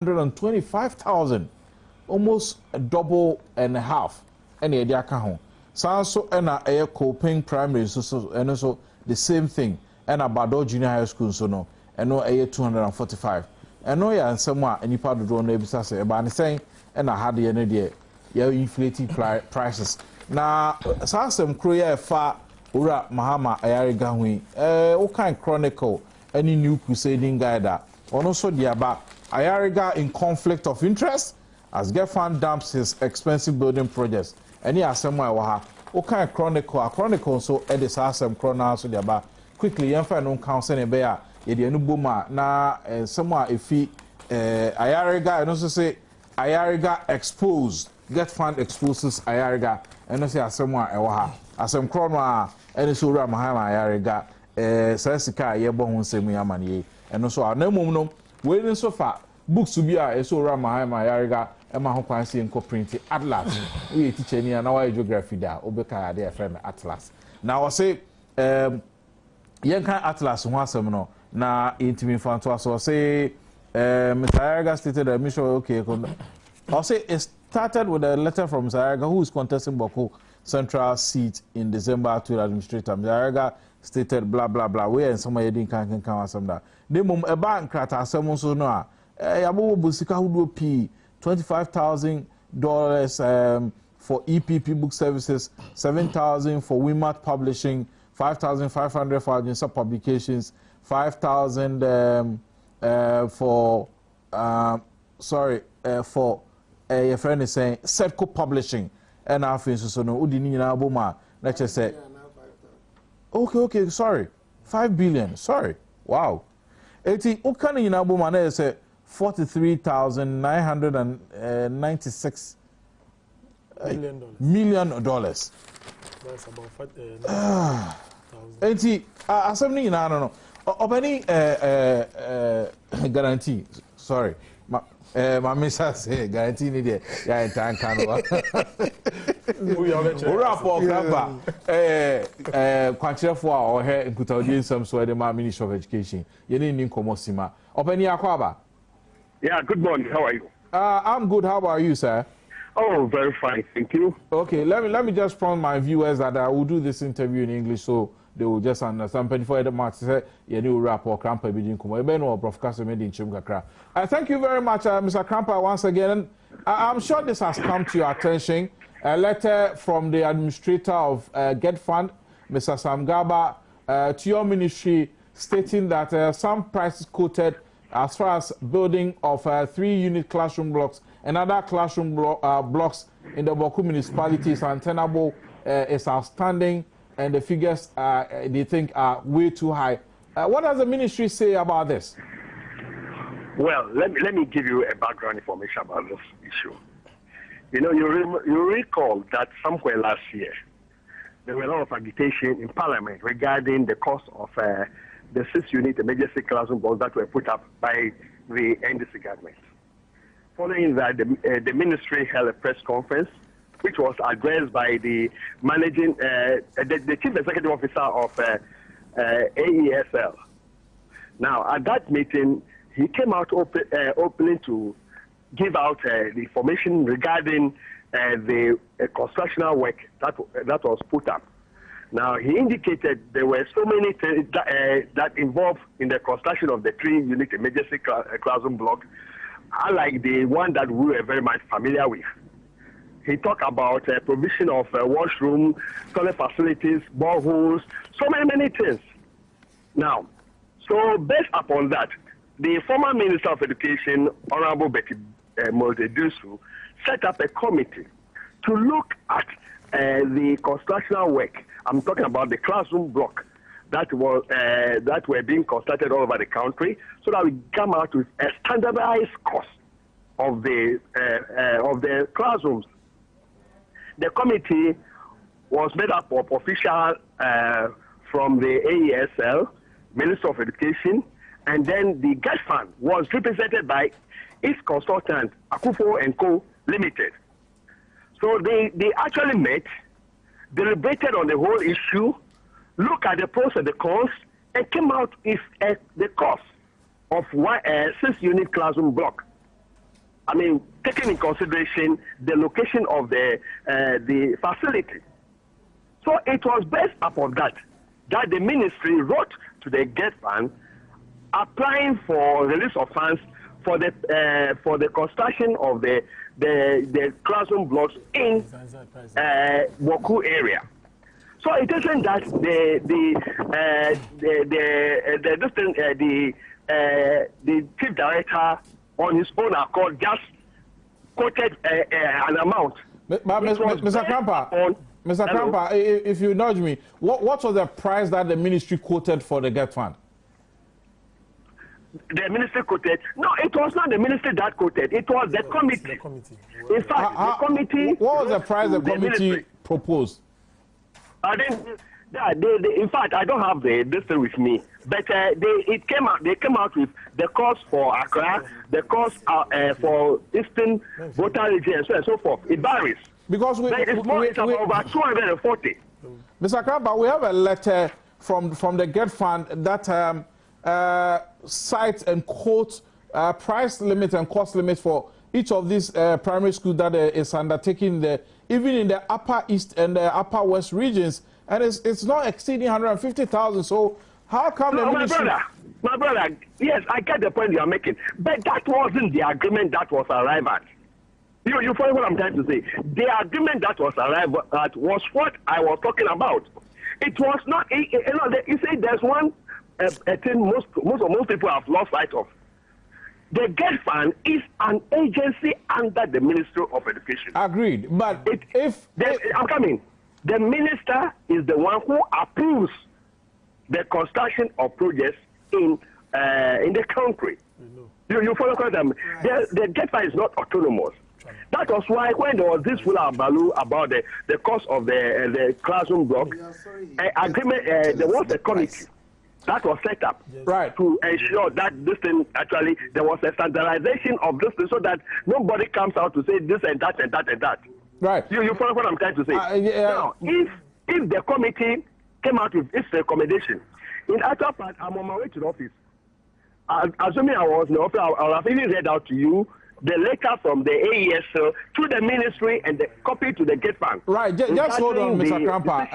125,000, almost a double and a half. Any idea can so and a coping primary so and also the same thing and a Badwam junior high school so no and no a 245 and no yeah and somewhere any part of the drone say about saying and I had the idea yeah inflating prices now some Korea far ura Mahama ayariga hui what kind chronicle any new crusading guide that also the about Ayariga in conflict of interest as Gefan dumps his expensive building projects. Any assemble waha. What kind of chronicle so edit some chrono so the about quickly young fan on council and bear yet no boomer na somewhere if he Ayariga and also say Ayariga exposed Gefan exposes Ayariga and also assemble waha as some chrono and so Ramahama Ayariga Sasika yebon semi amani and also our no waiting so far books to be a so Ramahama Ayariga Emma Hokwansi and co-printed Atlas. We teach any and our geography there, Obeka, their friend Atlas. Now I say, Yanka Atlas once a no, now intimate fan to us or say, Mr. Ayariga stated a mission okay. I'll say it started with a letter from Ayariga who is contesting Boko Central seat in December to the administrator. Ayariga stated blah blah blah. Where and somebody didn't come some that. The mum a bank crata someone so no. Yabu Busika who do P. $25,000 for EPP book services, $7,000 for WIMAT publishing, $5,500 for Agenda publications, $5,000 for for your friend is saying Setco publishing, and our friends so no Udini na Boma. Let's just say, okay, sorry, 5 billion, sorry, wow. 80 Ukani in Aboma na say. $43,996 million. That's about 80. Assembly, I don't know. Of any guarantee. Sorry, my mister say guarantee needed. Yeah, in time can. We are rapport grandpa. Quantity for our hair in Kutaudi some so the Ministry of Education. You need in Komosima. Of any aquaba. Yeah, good morning. How are you? I'm good. How about you, sir? Oh, very fine. Thank you. Okay, let me just prompt my viewers that I will do this interview in English so they will just understand. Before the match, say you new rap or Krampa begin come. Even or broadcast made in Chimkakra. Thank you very much, Mr. Krampa, once again. I'm sure this has come to your attention. A letter from the administrator of Get Fund, Mr. Samgaba, to your ministry, stating that some prices quoted as far as building of 3-unit classroom blocks and other classroom blocks in the Boku municipality is untenable, is outstanding, and the figures they think are way too high. What does the ministry say about this? Well, let me give you a background information about this issue. You know, you recall that somewhere last year, there were a lot of agitation in Parliament regarding the cost of the 6-unit emergency classroom blocks that were put up by the NDC government. Following that, the ministry held a press conference, which was addressed by the managing, the chief executive officer of AESL. Now, at that meeting, he came out openly to give out the information regarding the constructional work that was put up. Now, he indicated there were so many things that involved in the construction of the 3-unit emergency classroom block, unlike the one that we were very much familiar with. He talked about provision of washroom, toilet facilities, boreholes, so many things. Now, so based upon that, the former Minister of Education, Honorable Betty Molde-Dusu, set up a committee to look at the constructional work. I'm talking about the classroom block that were being constructed all over the country, so that we come out with a standardized cost of the classrooms. The committee was made up of officials from the AESL, Minister of Education, and then the Get Fund was represented by its consultant, Akufo & Co. Limited. So they actually met, deliberated on the whole issue, looked at the pros and the cons, and came out with the cost of 6-unit classroom block. I mean, taking in consideration the location of the facility. So it was based upon that the ministry wrote to the GET fund applying for release of funds for the construction of the classroom blocks in Boku area. So it isn't that the chief director on his own accord just quoted an amount. But Mr. Krampa, if you nudge me, what was the price that the ministry quoted for the GET fund? The ministry quoted? No, it was not the ministry that quoted. It was the committee. In fact, the committee. What was the price the committee proposed? In fact, I don't have this thing with me, but they came out with the cost for Accra, the cost for Eastern Volta region, and so forth. It varies. Because it's about 240. Mr. Krampa, we have a letter from the GET fund that cites and quotes price limit and cost limit for each of these primary schools that is undertaking even in the upper east and the upper west regions, and it's not exceeding 150,000. So how come the ministry? My brother, yes, I get the point you are making, but that wasn't the agreement that was arrived at. You follow what I'm trying to say? The agreement that was arrived at was what I was talking about. It was not. You say there's one thing most people have lost sight of. The GET fund is an agency under the Ministry of Education. Agreed, but I'm coming. The minister is the one who approves the construction of projects in the country. You follow what I'm saying? The GET fund is not autonomous. That was why when there was this full abalu about the cost of the classroom block, agreement, there was a committee that was set up to ensure that this thing actually, there was a standardization of this thing so that nobody comes out to say this and that and that and that. Right. You follow what I'm trying to say? Now, if the committee came out with its recommendation, in actual fact, I'm on my way to the office. Assuming I was in the office, I would have even read out to you the letter from the AESL to the ministry and the copy to the GET fund. Right, just hold on, Mr. Krampa.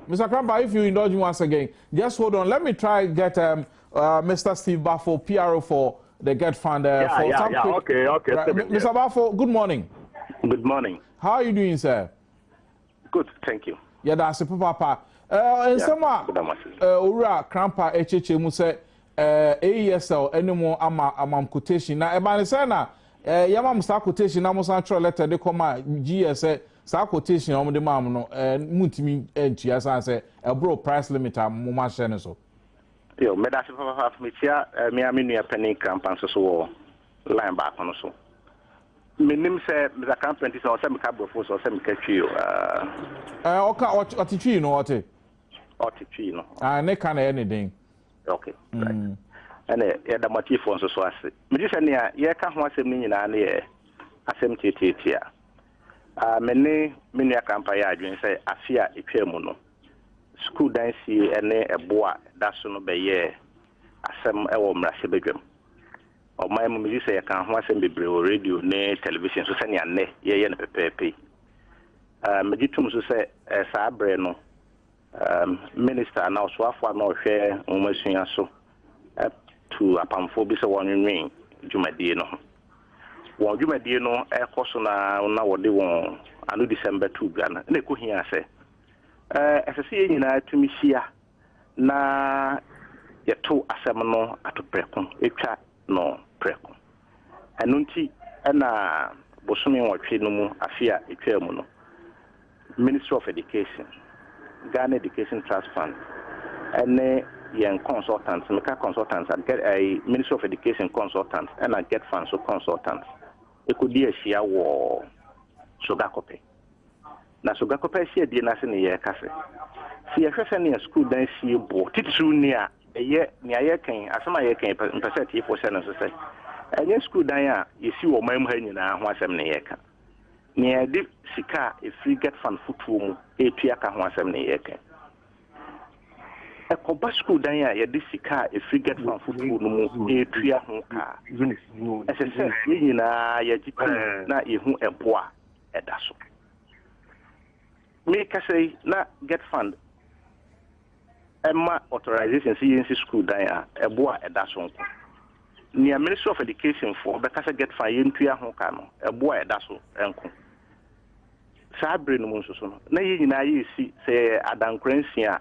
Mr. Krampa, if you indulge me once again, just hold on. Let me try get Mr. Steve Baffo, PRO for the GET fund. Okay. Right. Mr. Baffo, good morning. Good morning. How are you doing, sir? Good, thank you. Yeah, that's a papa. And someone, Ura Krampa, HH, say, AESL, anymore, amam quotation. Now, Ebanisana. Yamam sa quotation na mo san tro letter de koma GS sa quotation o mo de mam no muntimi entua san se ebro price limit mo ma hye ne so yo me da se papa me tia me amenu apani campaign so line back no so menim se me da campaign ti so me ka brofo so me ka twi o oka otitwi no ote otitwi no ne ka na anything okay right and the motif on so ase me di se ne a ye ka ho asem ni nyina na ye asem tietietia me nua campaign ya adwen se afia etwemu no school dansi ene eboa da so no be ye asem e wo mrase bedwam o mai mo me di se ye ka ho asem bebre o radio ne television so se ne ane ye ne pepepe me di tum so se sa abre no minister na so afọ na ohwe omasua so to apamfo bi se won nwen dwumadie no won dwumadie no ekoso na wode won anu December 2 gana na ekohia se esese nyina tumi hia na yeto asem no atopreko etwa no preko anunti na bosome nwotwe no mu afia etwa mu no Ministry of Education, Ghana Education Trust Fund, and yen consultants, meka consultants, and get a Ministry of Education consultants, and I get funds of consultants. It could be a share war Sogakope. Now Sogakope share the national year cafe. See a person in a school then see a board. It's near a year near king, as my year came percent for sentences. And your school then you see what my money now once a year. Near deep sika a free get fund foot room, a piaka once a year. a coba school dan ya ye de sika e free get fan football no mu e tua ho ka ese ye nyina ye jitu na ye hu eboa e da so me ka say na get fund emma authorization si yin school dan ya eboa e da so nko ni Ministry of Education for be ka say get fund yin tua ho ka no eboa e da so enko sabre no so no na ye nyina ye si say adankransia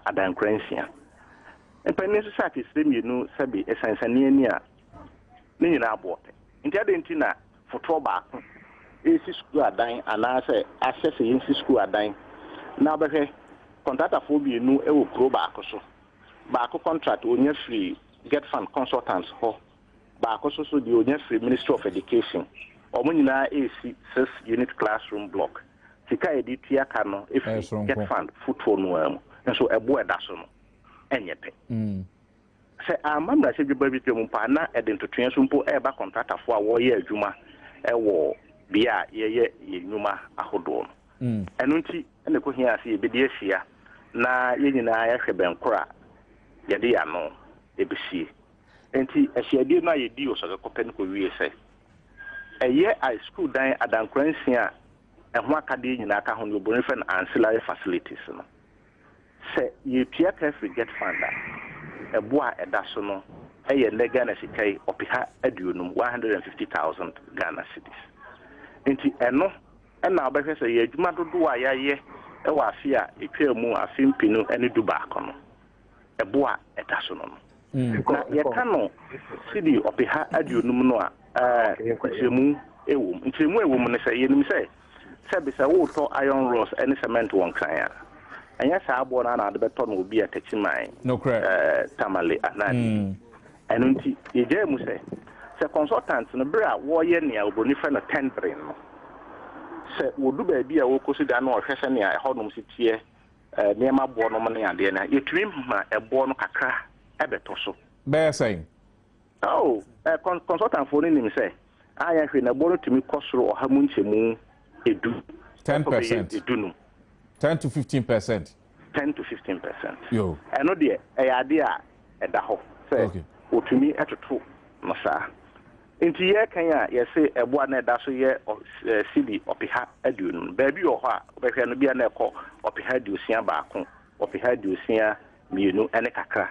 Empany society system you know sabi esansane ani a ne nyina abote nti adenti na foto ba ko esi school adan ana say access yin school adan na behwe contractor for bi nu e wo pro ba ko so ba ko contract onya free get fund consultants ho ba ko so di onya free Ministry of Education omo nyina esi 6 unit classroom block sika editia ka no if get fund football no am so ebo eda so no enyepe se amamra se djeba bi temu pa na edentotwen so mpo eba contractor fo a wo ye adwuma ewo bia ye nyuma ahodo no eno nti ene ko hia se ebedi ahia na ye nyina ya hwebenkora ye de ya no ebesie enti ahia no ye di oso ko pen ko wie se eye high school dan adankransia ehwa kade nyina ka ho no bonifan ancillary facilities no se ye tua ka free get fund a boa edaso no eye legal na sikai opiha aduonum 150,000 Ghana cedis enti eno na obehwe se ye adwuma dodo a yaye e wa afia etwa mu afimpinu ene duba kono eboa edaso no na ye kano cedi opiha aduonum no a nchemu ewum ne se ye nim se bisa wo to iron rods ene cement won kan ya anya sa abo na de beto no obi atachiman no correct tamale anani enu nti yeje mu se consultant no bra wo ye ne oboni fa na tendering no se wodu ba bi a wo kosi da no ohwese ne a hodom sitie ne ma bo no ne ade na yetrim ma ebo no kakra ebeto so be say consultant for ni se aya hwe na bo no tumi kosoro ohamu nchemu edu 10% edunu 10 to 15%. 10 to 15%. Yo. I know the idea at the house. Say, what to me at a true, Massa. Into ye can ya say a one that's a year of city of Piha Adun, baby or what, but can be an echo of Piha du Sia Bacon, or Piha du Sia, you know, and a cacra.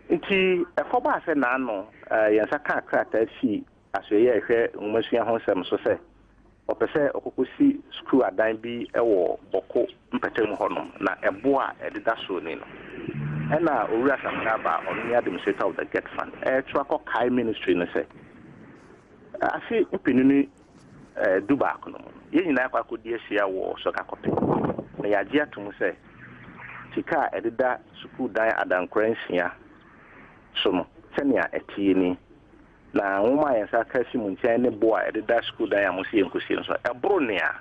Into a foba said nano, Yansaka crack that she, as a year here, Monsieur Honsam, so say. Opese okukusi school adan bi ewo boko mpatem honom na eboa edida so ni no ena owura samna ba onu Adom set of the get fund trako kai ministry no say afi impinuni duba kono ye nyina akwa kodi asia wo soka kope na yaje atum say tika edida school dan adankransia so no senia etie ni na woma yensa kasi mu ntia ne boa ededa school dan amosi enkosi no so ebro ne a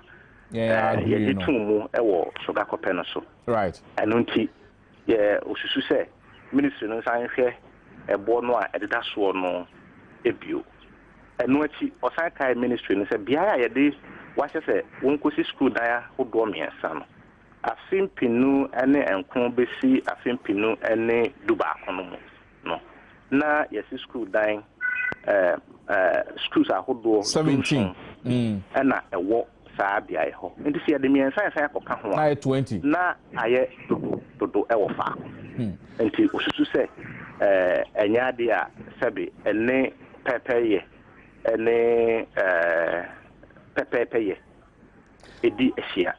ye ditumu ewo soga kope no so right eno nti ye osusu se ministry no san hwe ebo no a ededa so no ebio eno achi osan kai ministry no se bia ya de wahye se wonkosi school dan hodo miensa no afimpinu ene enkon besi afimpinu ene duba akono mu no na yesi school dan schools ahodo 17 ena ewo saa bia e ho nti se de miensa ya akoka ho na 20 na aye dodo ewo fa nti osusu se enya de a sabi ene pepeye ene pepeye edi asia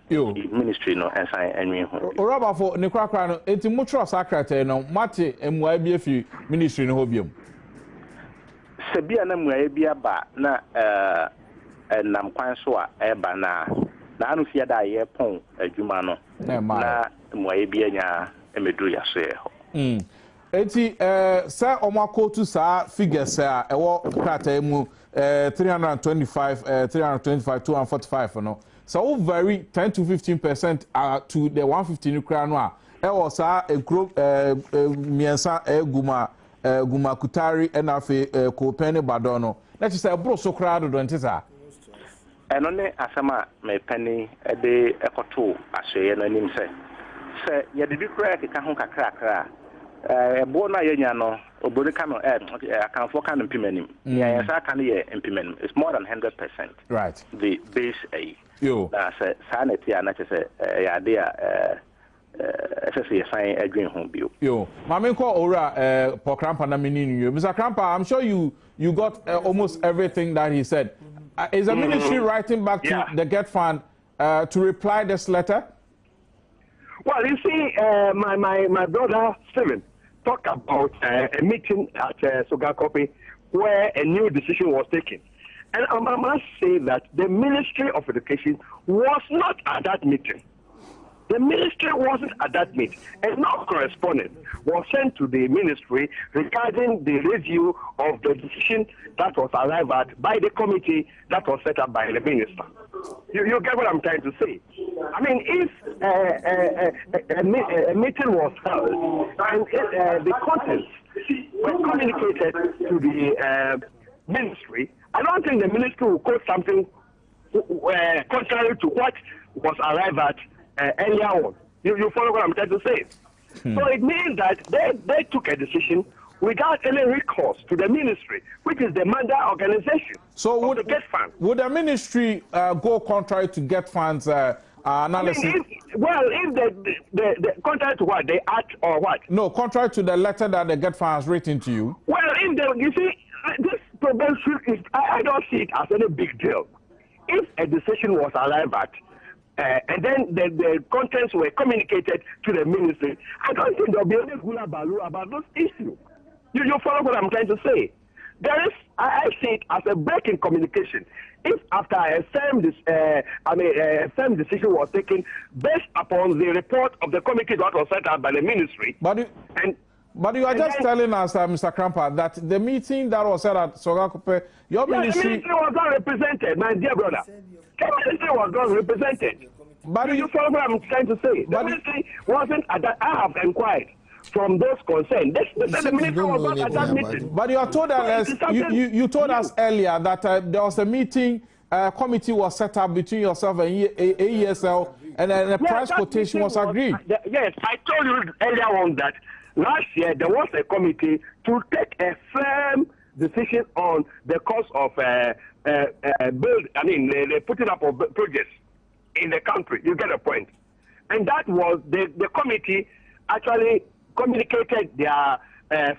ministry no ensan enwe ho oroba for ne kwakra no enti mutro secretary no mate emwa bi afi ministry no hobiam sebia na mwa bi aba na nam kwan so a eba na anu fia da ye pon adwuma no na mwa bi anya emeduru ya so ye ho enti sa omakotu sa figures a ewo krata mu 325 245 no so very 10 to 15% to the 150 nuclear no a ewo sa ekro miensa guma kutari enafe ko pene badon no na ti say bro so kra do nti sa eno ne asama me pani de ekoto aseye no nim say say ya de bi kura ka ho kakra bo na yenya no obodi ka no akanfo ka no pimanim ya sa ka no ye pimanim it's more than 100%. Right. The base a yo na say sanity na say ya de sign adwin ho bio yo mama ko ora Pokrampa na meninu you Mr. Krampa, I'm sure you got almost everything that he said. Is the ministry writing back to the Get Fund to reply this letter? Well, you see, my brother Stephen talked about a meeting at Sogakope where a new decision was taken. And I must say that the Ministry of Education was not at that meeting. The ministry wasn't at that meeting. A non-correspondent was sent to the ministry regarding the review of the decision that was arrived at by the committee that was set up by the minister. You get what I'm trying to say? I mean, if a meeting was held and the contents were communicated to the ministry, I don't think the ministry will quote something contrary to what was arrived at earlier on. You follow what I'm trying to say? So it means that they took a decision without any recourse to the ministry, which is the mother organization. So would the Get Fund. Would the ministry go contrary to Get Fund's analysis? I mean, if the contrary to what they act or what? No, contrary to the letter that the Get Fund has written to you. Well, you see, this problem is I don't see it as any big deal. If a decision was arrived at, and then the contents were communicated to the ministry, I don't think there'll be any hula baloo about those issues. You follow what I'm trying to say? There is, I see it as a break in communication. If after a firm decision was taken based upon the report of the committee that was set up by the ministry, But you are just telling us, Mr. Krampa, that the meeting that was set at Sogakope, your ministry... The ministry was not represented, my dear brother. The ministry was not represented. But you follow what I'm trying to say? The ministry wasn't at that. I have inquired from those concerned. The ministry was not at that meeting. But you are told us, you told us earlier that there was a meeting, committee was set up between yourself and AESL, and then a price quotation was agreed. Yes, I told you earlier on that last year there was a committee to take a firm decision on the cost of the putting up of projects in the country. You get a point. And that was the committee actually communicated their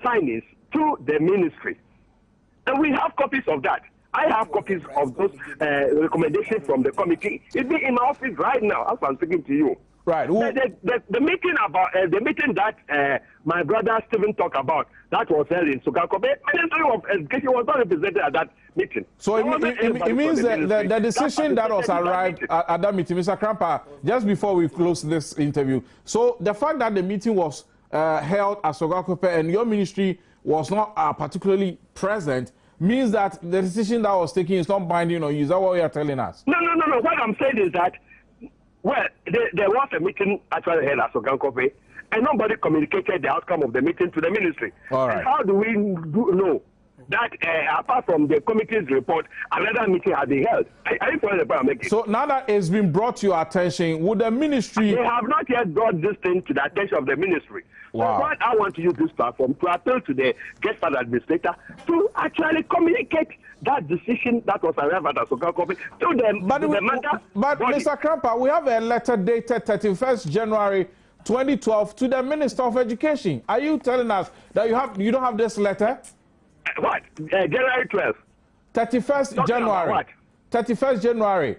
findings to the ministry. And we have copies of that. I have copies of those recommendations from the committee. It's in my office right now as I'm speaking to you. Right. The meeting about the meeting that my brother Stephen talked about, that was held in Sogakope. Ministry of Education was not represented at that meeting. So it means that the decision that was arrived at that meeting, Mr. Krampa, just before we close this interview. So the fact that the meeting was held at Sogakope and your ministry was not particularly present means that the decision that was taken is not binding on you. Is that what you are telling us? No. What I'm saying is that, well, there was a meeting actually held at Sogakope, and nobody communicated the outcome of the meeting to the ministry. All right. And how do we know that apart from the committee's report, another meeting has been held? Are you following the point I'm making? So now that it's been brought to your attention, would the ministry... They have not yet brought this thing to the attention of the ministry. Wow. So what I want to use this platform to appeal to the Get Fund administrator to actually communicate that decision that was arrived at Sogakope to them. But Mr. Krampa, we have a letter dated 31st January 2012 to the Minister of Education. Are you telling us that you don't have this letter? What? January 12th. 31st January. What? 31st January.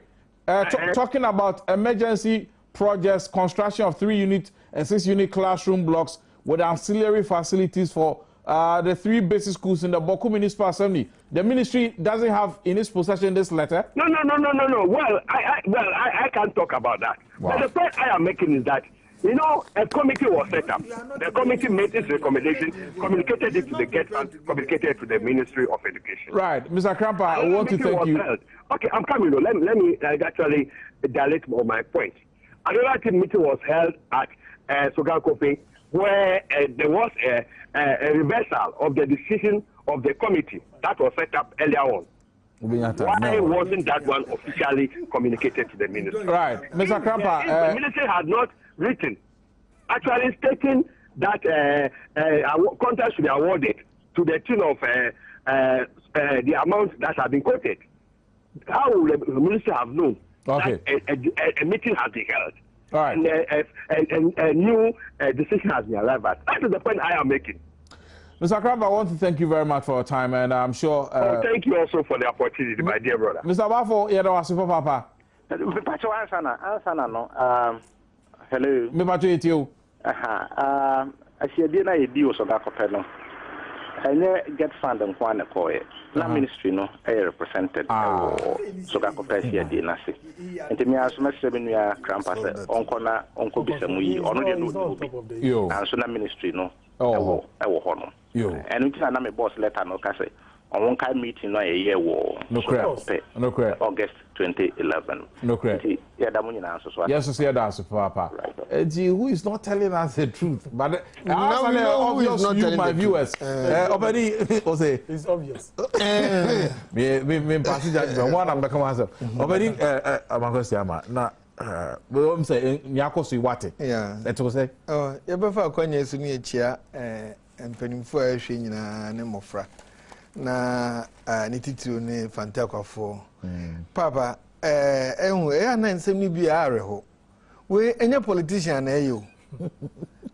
Talking about emergency projects, construction of 3-unit and 6-unit classroom blocks with ancillary facilities for the 3 basic schools in the Boku Municipal Assembly. The ministry doesn't have in its possession this letter? No. Well, I can't talk about that. Wow. But the point I am making is that, you know, a committee was set up. The committee made its recommendation, communicated it to the Get Fund, communicated it to the Ministry of Education. Right. Mr. Krampa, I want to thank you. Okay, I'm coming. Let me actually dilate on my point. Another meeting was held at Sogakope where there was a reversal of the decision of the committee that was set up earlier on. Why wasn't that one officially communicated to the ministry? Right. Mr. Krampa. The ministry had not written actually stating that contracts should be awarded to the tune of the amount that has been quoted. How will the minister have known that a meeting has been held? All right. And a new decision has been arrived at. That is the point I am making. Mr. Krab, I want to thank you very much for your time, and I'm sure... thank you also for the opportunity, my dear brother. Mr. Bafo, you know, for Papa. Hello. Me pacho you. I see a dinner you do so that for and get fund and one call na ministry no represented so that compare here dinner see and me as much 7 year crampers onko na onko bisamu yi ono de no yo and so na ministry no oh hono yo and we na me boss letter no ka say on kind meeting no a year wo no correct August 2011 no correct yeah that money na so yes so say that papa who is not telling us the truth but now we know who is not telling my viewers already say it's obvious me pass judgment one am come answer already am go say ama na we am say nyakoso iwate yeah that was say you befa kwanya esu ni echia empanimfo a hwe nyina ne mofra na ni titiro ne fantakwafo papa ehun na nsem ni bi areho we enye politician na eyo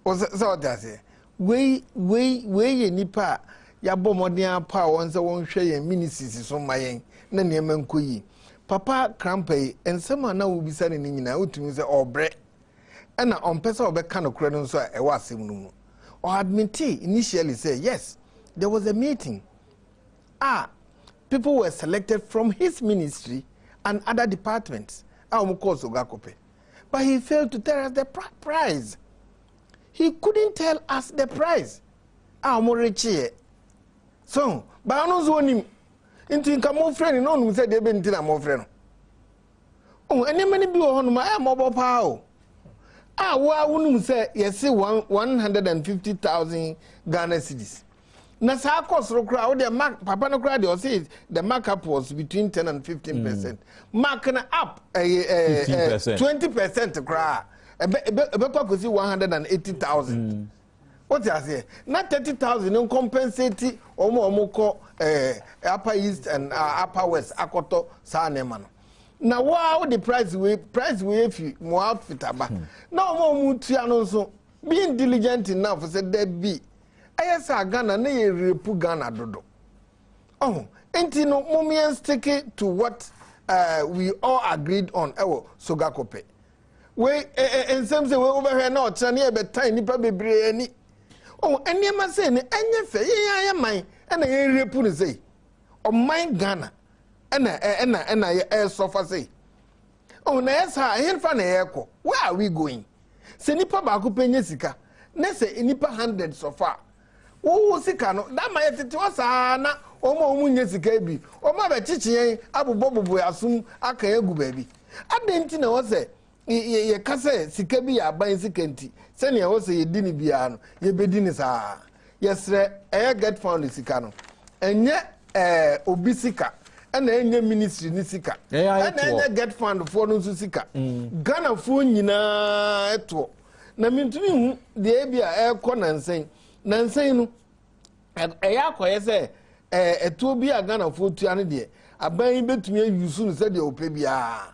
o so that say we ye nipa ya bomodin apa won se won hwe ye ministries so mayen na ne mankoyi papa krampai ensema na wo bisa ne nyina otumi se obre na ompesa obeka no kure no so e wa asem no mu o admit initially say yes there was a meeting people were selected from his ministry and other departments. But he failed to tell us the price. He couldn't tell us the price. So, but I don't know into income friend, no one said they been to more friend. Oh, and many people on my mobile power. Well, wouldn't say yes, 150,000 Ghana cedis. Na sa cost crowd the mark papa no crowd or say the markup was between 10 and 15%. Marking up 20% crowd. About 180,000. What you say? Not 30,000 no compensate omo upper east and upper west akoto sa neman. Now wow the price we if you more outfit aba. No more mutiano so being diligent enough said there be Ayasa Ghana na ye repu Ghana dodo. Oh, enti no mumian stick it to what we all agreed on. Sogakope. We and some say we over here now try be time nipa bebre ani. Oh, eni ma say ni enye fe ye man na ye repu ni say. O man Ghana na ye suffer say. Oh, na yesa henfa na ye ko. Where are we going? Se nipa ba ko penye sika. Na say nipa hundreds so far. Oh, sika no that my tete wasa na omo nye sika bi omo ba chichien abubobubu asum aka egu ba bi adenti na wo se ye kase sika bi ya ban sika nti se ne wo se ye dini bia no ye bedi ni saa yesre get found sika no enye obi sika na enye ministry ni sika na enye get found for no sika Ghana fo nyina eto na mintumi hu de bia nansen no eya koye se eto bi agana fotu ane de aban betumi ayusu no se de ope bia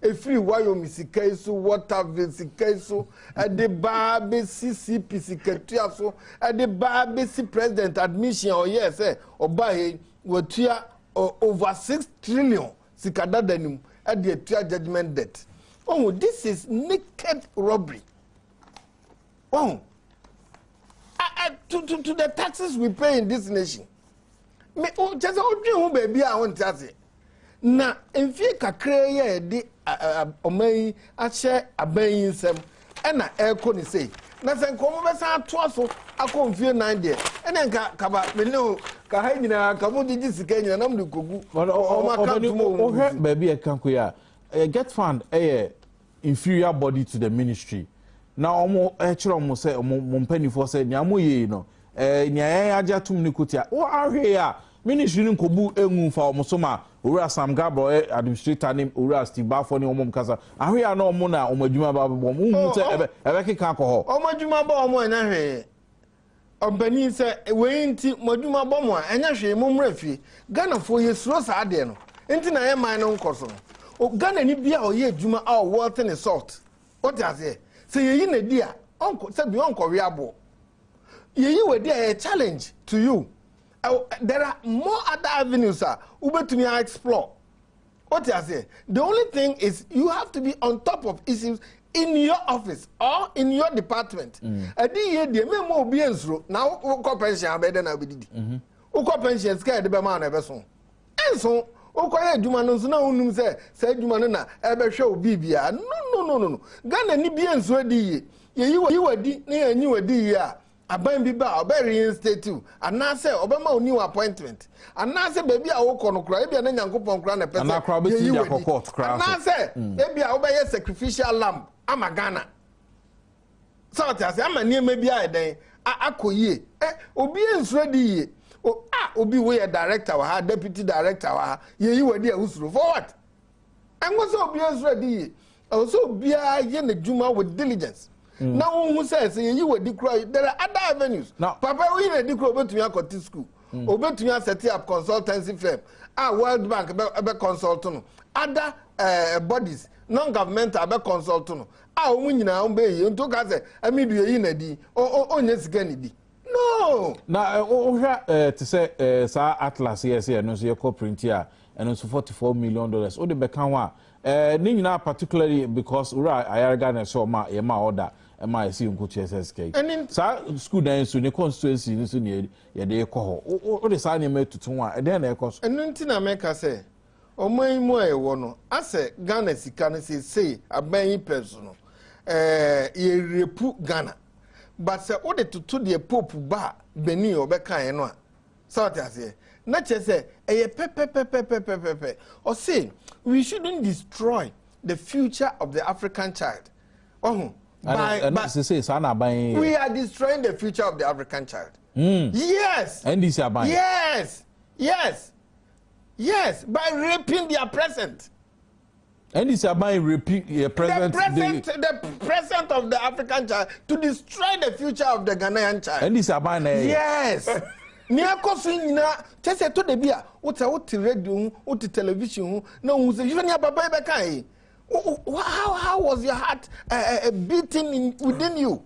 efiri wayo misika so water vesika so ade ba be CCP sikatua so ade ba be si president admission or yes oba he watua over 6 trillion sikadada nim ade atua judgment debt. Oh, this is naked robbery. Oh, to the taxes we pay in this nation. Me just who baby I want to say. Na enfi kakra ye de omai a share abayin sem na eko ni say. Na se nkomo be sa to so akonfie 9 there. Ene nka kaba me no ka ha nyina ka mo digi sika nyina na mo kogu. O ma ka to mo baby e kan ko ya get fund inferior body to the ministry. Now omo chiro mo say mo mpanifo say nya mo ye no nya ya aja tum ni kutia o ahwe ya ministry ni nkobu enwu fa omo so ma owura Sam Gabro administrator nim owura Steve Bafo ni omom kasa ahwe ya na omo na omadwuma ba bo mu se ebe keka akọ ho omadwuma ba omo na hwe ombani se we nti madwuma ba mo anya hwe mu mrafie Ghana fo yesuro sa de no nti na ye man no nkoso no Ghana ni bia oye adwuma a worth and salt what does it say ye na di a onko se bi onko we abo ye we di a challenge to you. There are more other avenues ubetumi explore. What I say? The only thing is you have to be on top of issues in your office or in your department. Adi ye de me mo bi ensuro na wo pension abede na obedidi. Wo pension sika de be ma na be so. Enso wo ye adwuma no so na unum say adwuma no na ebe hwe obi bia. No. Ghana ni bi ensuro di ye. Ye wadi na ye anyi wadi ye a aban bi ba oba reinstate you anase obama oni appointment anase baby a wo kono kra e bia na nyankopon kra na pese anase e bia oba ye sacrificial lamb ama Ghana so that ama niam bia eden akoyie obi ensuro di ye obi we director wa deputy director wa ye wadi a usuro for what engo so obi ensuro di ye also bia ye na djuma with diligence. Now who says you were decry there are other avenues. Now, Papa we na decry obetumi akoti school. Obetumi set up consultancy firm. World Bank be consult no. Other bodies non-governmental be consult no. Omu nyina ombe yi nto ka say amidu yi na di. Onye sika ni di. No. Na ohwa to say sa Atlas yes here no so your print here and so $44 million. O de be kan wa ni nyina particularly because ura ayarga na so ma ye ma order ma see nko TSSK sa school dan so ne constituency ni so ne ye de ekọ ho o de sa ne ma tutun a de na ekọ so enu nti na meka say oman mu ewo no ase Ghana sika no say aban yi peso no ye repu Ghana but say o de tutu de pope ba Benin obeka no a South Asia na che say eye pepe or say we shouldn't destroy the future of the African child. We are destroying the future of the African child. Yes. And this yes, by raping their present. And this by raping their present. The present of the African child to destroy the future of the Ghanaian child. And this yes. Nia kosunyina chese to de bia uti radio uti television na unse you nia baba be kan how was your heart beating within you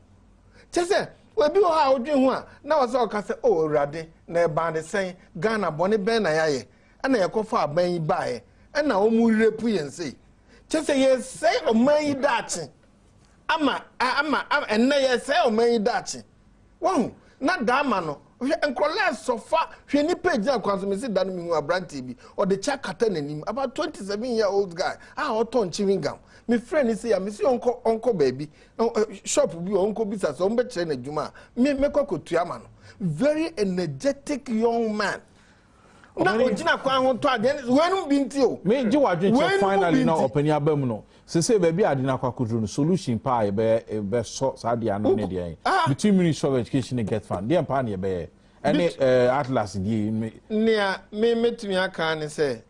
chese we bi o ha odwen ho a na wo se o ka se o urade na e ban de sen Ghana bone ben na yaye na ye kofa aban yi baaye na o mu repu yense chese ye say o man yi dachi ama na ye say o man yi dachi wo na dama no enkola sofa hwe ni page na kwanso me se dan mi hu abranti bi o de cha kata nanim about 27-year-old guy o ton chewing gum me friend say ya me se onko baby shop bi onko bisa so mbe chere na djuma me kokotua ma no very energetic young man na ojina kwa ho to ade wenu bi nti o me ji wadwen che finally na opani abam no se baby ade na kwa kudru no solution pa be so sa de ano ne de between Ministry of Education and Get Fund de pa ne be any Atlas di me metumi aka ne say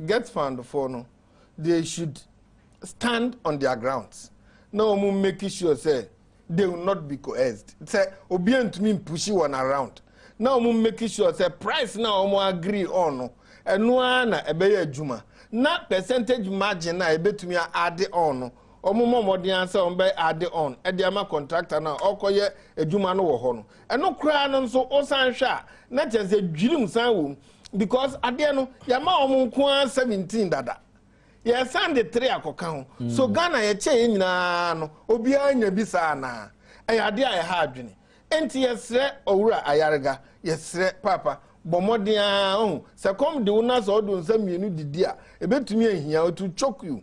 Get Fund for no they should stand on their grounds no mu make sure say they will not be coerced say obi antumi push one around now mu make sure say price now mu agree on no eno na ebe ya adwuma na percentage margin na ebetumi add on no omomodin ansa ombe add on e de ama contractor na okoye adwuma no wo ho no eno kra no nso osan hwa na chese dwirim san wo because ade no ya ma omnko 17 dada ye sand 3 akoka ho so Ghana ye che nyina no obi anya bisa na e ade a ye ha adwene enti yesre owura ayarega yesre papa bomodin se kom de una so do nsa mienu didi a ebetumi ahia to choke you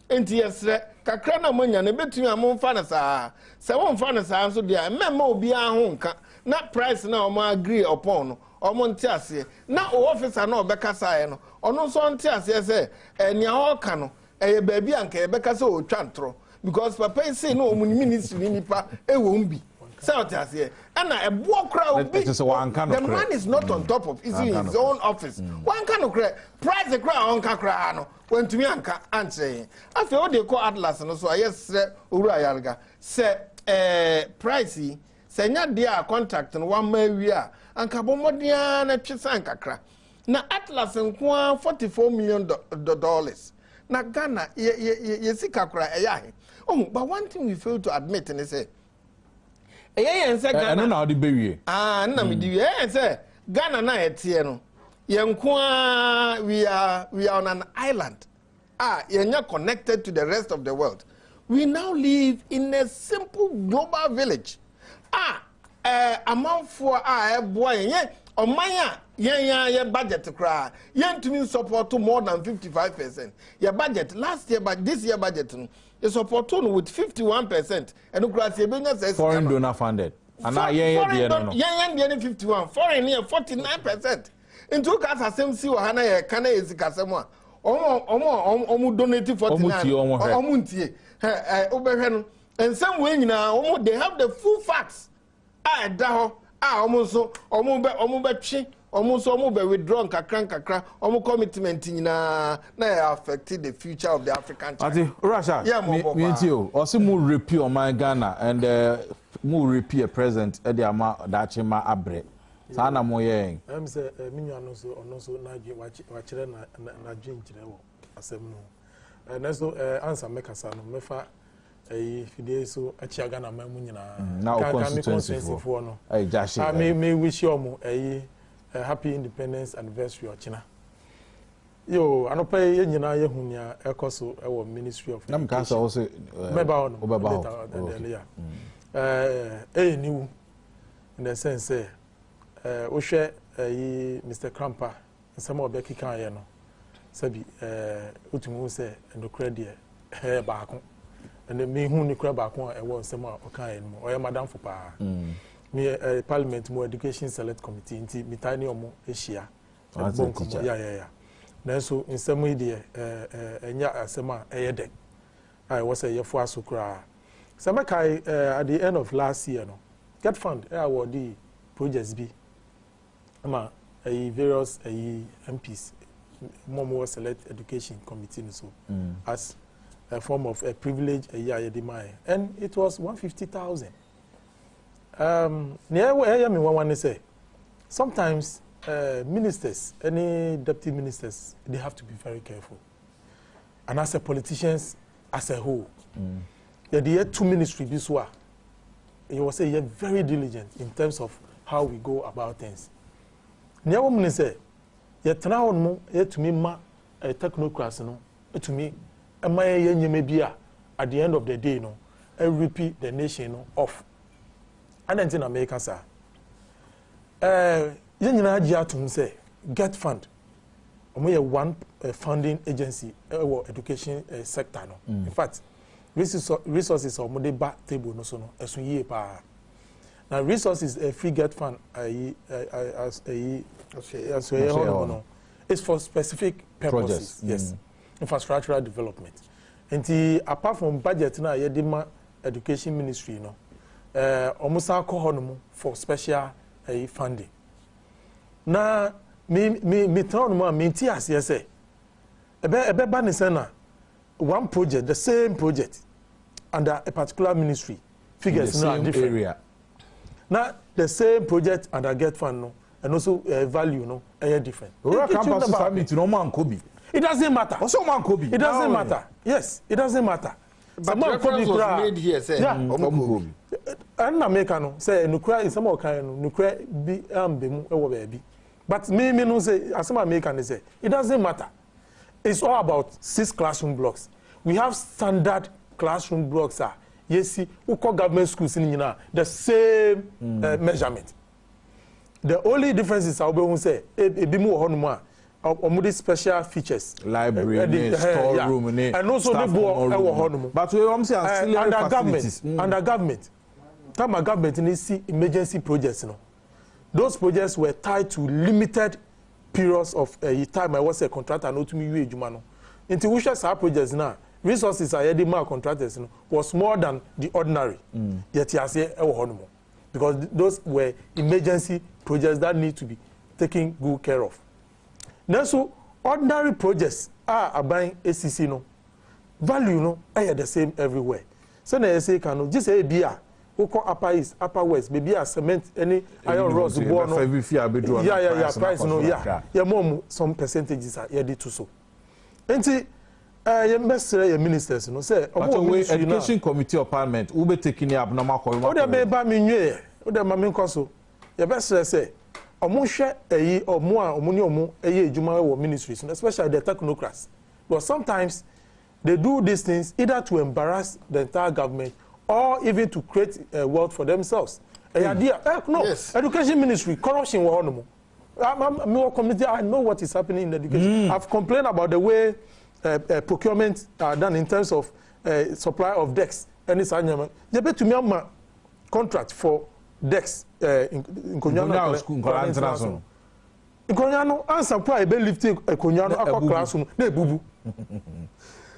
enti yesre kakra na manya na ebetumi amomfa na saa se wonfa na saa so dia memma obi ahụ nka na price na o ma agree upon no omo nti ase na o officer na obeka saa no ono so nti ase se enia ho ka no eye baabi anka ebeka se o twa ntro because papa say no omu ministry ni nipa ewo mbi So what I say, and a walk crowd. The man is not on top of his own office. One kind of price the crowd on Kakrano. When to me and say, after all they call Atlas and so yes, Urayalga say pricey, say not dear contract and 1 million and Cabomodiana Chisankakra. Now Atlas and $44 million. Na Ghana, ye see Kakra, oh, but one thing we fail to admit and say, and say Ghana, no, the baby. And say Ghana na etieno. Yenkwa, we are on an island. You're not connected to the rest of the world. We now live in a simple global village. Amount for boy, Omaya, yeah, budget cry. Yen to me support to more than 55%. Your budget last year, but this year budget, you support with 51%. And the says foreign donor funded. And now, yeah, 51, foreign near 49%. In two cars, I same see what Hana can is Casamwa. Omo donated 49. And some way now, they have the full facts. Almost withdrawn kakra commitment na affected the future of the African child. Russia, also more repeal on my Ghana and more repeal present at the amount that Chima Abre. Sana moye. Say minyo so na wachire na dream chire wo asem no. Na so answer make asa no mefa fidie so achiaga na mamu nyina. Na constituency for no. Jashi. Me wish you mo happy independence anniversary ochina. Yo anopa ye nyina ye hunya ekoso e wo ministry of na mka so also obeba niwu in the sense say wohwe Mr. Krampa nsema obeki kan ye no sabi utumu se ndokra de baako and me hu ni kra baako e wo nsema okan ye no oye madam for pa me parliament mo education select committee nti mitani omo ehia ya na so nsema ide enya asema eyede I was a year so kra sama kai at the end of last year no get fund award the projects be ama various MPs more select education committee so as a form of a privilege and it was 150,000 near where me one say sometimes ministers, any deputy ministers, they have to be very careful, and as a politicians as a whole the 2 ministries this one you will say you're very diligent in terms of how we go about things. Near woman say, yet now no, yet to me, ma a technocrats, no, to me, and my yen at the end of the day, no, and repeat the nation off. And then in America, sir, yen say, get fund. We have one funding agency or education sector, no. In fact, resources are more back table, no, so no, as we year pa. Now resources a free get fund it's for specific purposes. Yes, infrastructural development. And apart from budget now, yedima education ministry no, almost alcohol for special funding. Now me tell no me as yes say, ebe banisena one project, the same project under a particular ministry figures now different area. Now the same project and I get fund no, and also value no, different. It doesn't matter. Also man Kobe. It doesn't matter. Yes, it doesn't matter. But reference was made here, say. Yeah. And America no say nukra is some kind nukra be bemu ewo baby. But me no say as some American say it doesn't matter. It's all about 6 classroom blocks. We have standard classroom blocks yes, see, government schools in the same measurement. The only difference is how we say a bit more or special features, library, storeroom, and also the board. But we under government, time government needs see emergency projects. You know, those projects were tied to limited periods of time. I was a contractor, not to me, Jumano. Into which our projects now. Resources are more contractors was more than the ordinary. Yet you say because those were emergency projects that need to be taken good care of. Now, so ordinary projects are buying ACC no value no are the same everywhere. So na say can just say bia we call upper east, upper west, maybe a cement any iron rods board no. Yeah, price no yeah more some percentages are here to so. Enti your mestre your ministers no say education committee of parliament who be taking abnormal call. O dey be ba me nwe o dey ma me nko so. Your mestre say omo hwe eyi omo a omo ni omo eye ejuma wo ministries especially the technocrats. But sometimes they do these things either to embarrass the entire government or even to create a world for themselves. No, yes. Education ministry, corruption. I know what is happening in education. I've complained about the way procurement are done in terms of supply of decks. And it's you bet to me contract for decks in Konyano. In Konyano, answer why I be lifting a Konyano classroom. Ne bubu.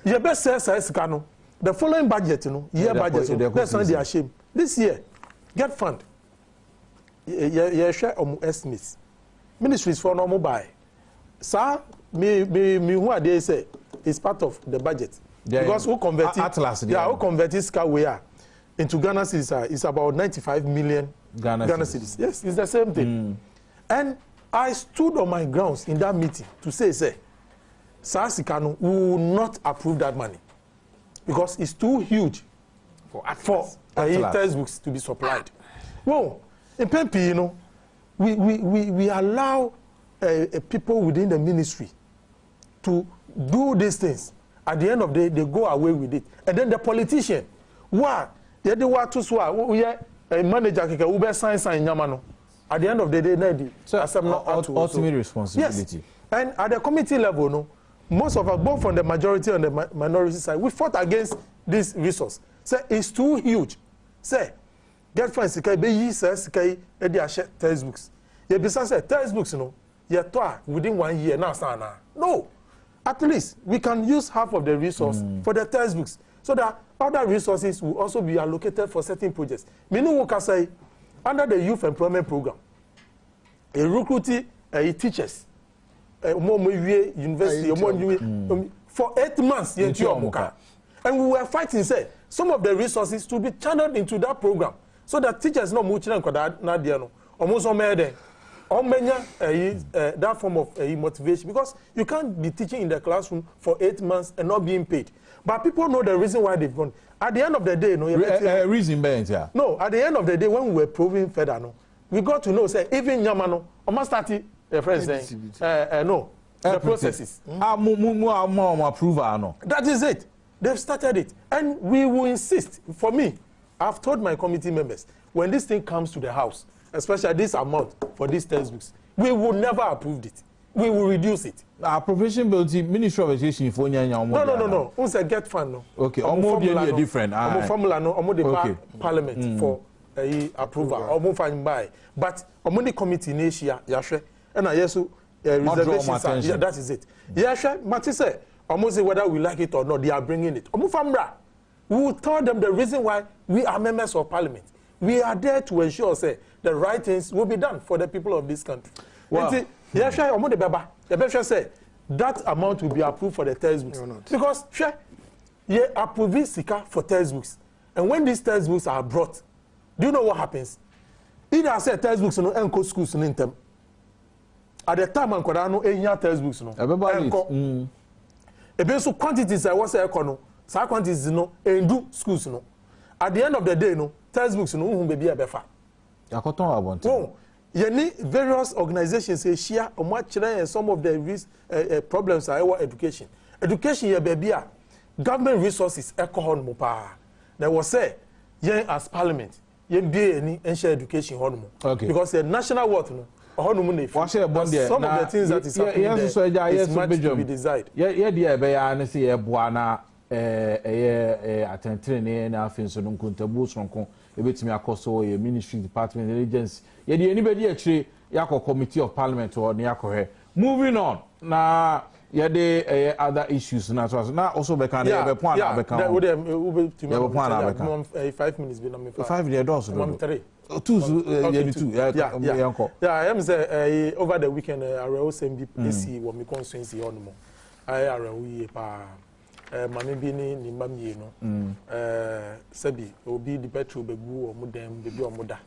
You best say Kano. The following budget, year budget, that's not their shame. This year, get fund. You share estimates. Ministries for normal buy. Sir, me who are they say is part of the budget. Yeah, because who convert it? Atlas, who convert this car we are into Ghana cedis is about 95 million Ghana cedis. Yes, it's the same thing. And I stood on my grounds in that meeting to say, Sir Sikano will not approve that money because it's too huge for textbooks to be supplied. Well, in PMP, we allow people within the ministry to do these things. At the end of the day, they go away with it. And then the politician, what? They want to swear. We are a manager who be sign Yamano. At the end of the day, so ultimate responsibility. Yes. And at the committee level, most of us, both from the majority and the minority side, we fought against this resource. Say it's too huge. Say, get friends, be say textbooks. You besides say textbooks, you within 1 year now. No, at least we can use half of the resource for the textbooks, so that other resources will also be allocated for certain projects. Meaning, we can say under the youth employment program, a recruiting teachers. University for 8 months and we were fighting say some of the resources to be channeled into that program so that teachers no much almost that form of motivation, because you can't be teaching in the classroom for 8 months and not being paid. But people know the reason why they've gone. At the end of the day, reason behind yeah. No, at the end of the day, when we were proving further, we got to know say even Yamano almost started. The friend saying, no, the processes. That is it. They've started it. And we will insist. For me, I've told my committee members, when this thing comes to the House, especially this amount for these textbooks, we will never approve it. We will reduce it. Appropriation bill, Ministry of Education, for No. Once I get fund, no. Okay, almost different. Formula, no, almost Parliament for approval, almost fine by. But the committee in Asia, Yashe. And I yes, reservations. Yeah, that is it. Yeah, sure. Mati said, almost whether we like it or not, they are bringing it. We will tell them the reason why we are members of Parliament. We are there to ensure, say, the right things will be done for the people of this country. Wow. Yeah, sure. The best say that amount will be approved for the textbooks because sure, you approve Sika for textbooks, and when these textbooks are brought, do you know what happens? Either I say textbooks no enco schools in them. At the time, I no any textbooks no. So quantities I was econo, so quantities no and do schools no. At the end of the day, no textbooks no who be a befa. Yakoton about. Oh, you need various organizations say share or much and some of the problems are our education. Education ye baby government resources ecohon mo pa. There was say yen as parliament yen be any share education hon mo. Okay. Because the national worth no. Some of the things that is happening there is much to be desired. Yeah, dear, I say a buana, attending na so no kuntabus ronko ebetimi akoso ye ministry department agency ye anybody actually yako committee of parliament or ne yakohe. Moving on na yeah the other issues na so na also be can be point na be can we be 5 minutes be na me 5 years also do 3 two yeah I am say over the weekend arewo sembi PC wo me constituency on mo arewo ye pa mame bi ni mamie no sabi obi di petrol begu o mo dem bebi o mo da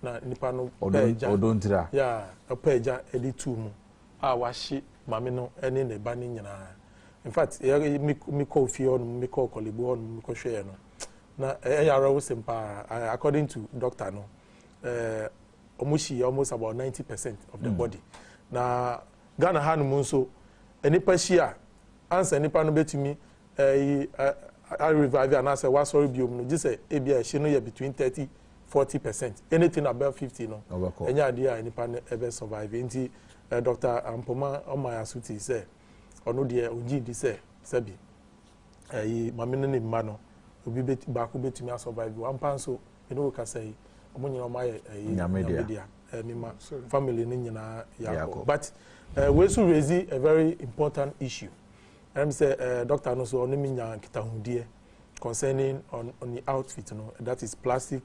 na nipa no peja odontira yeah peja edi tu mu washi mame no ene ne ba ni nyina in fact mi call fi on mi call kolebo on mi ko hwe no na arewo sempa according to doctor no almost about 90% of the body. Na Ghana Hanum so enipa shia answer nipa no betumi I revive and answer what sorry biom no just say ebia she no between 30-40%. Anything above 50 no. Enya dia nipa no ebe survive. Nti Dr. Ampoma Omaya Suti say ono de onji di say sabi mame no ne mma no obi ba ko betumi survive one pan so eno ka say omunyina omaye media mima family ni nyina yako but we so raise a very important issue and say doctor no so oni minya kitahudie concerning on the outfit no that is plastic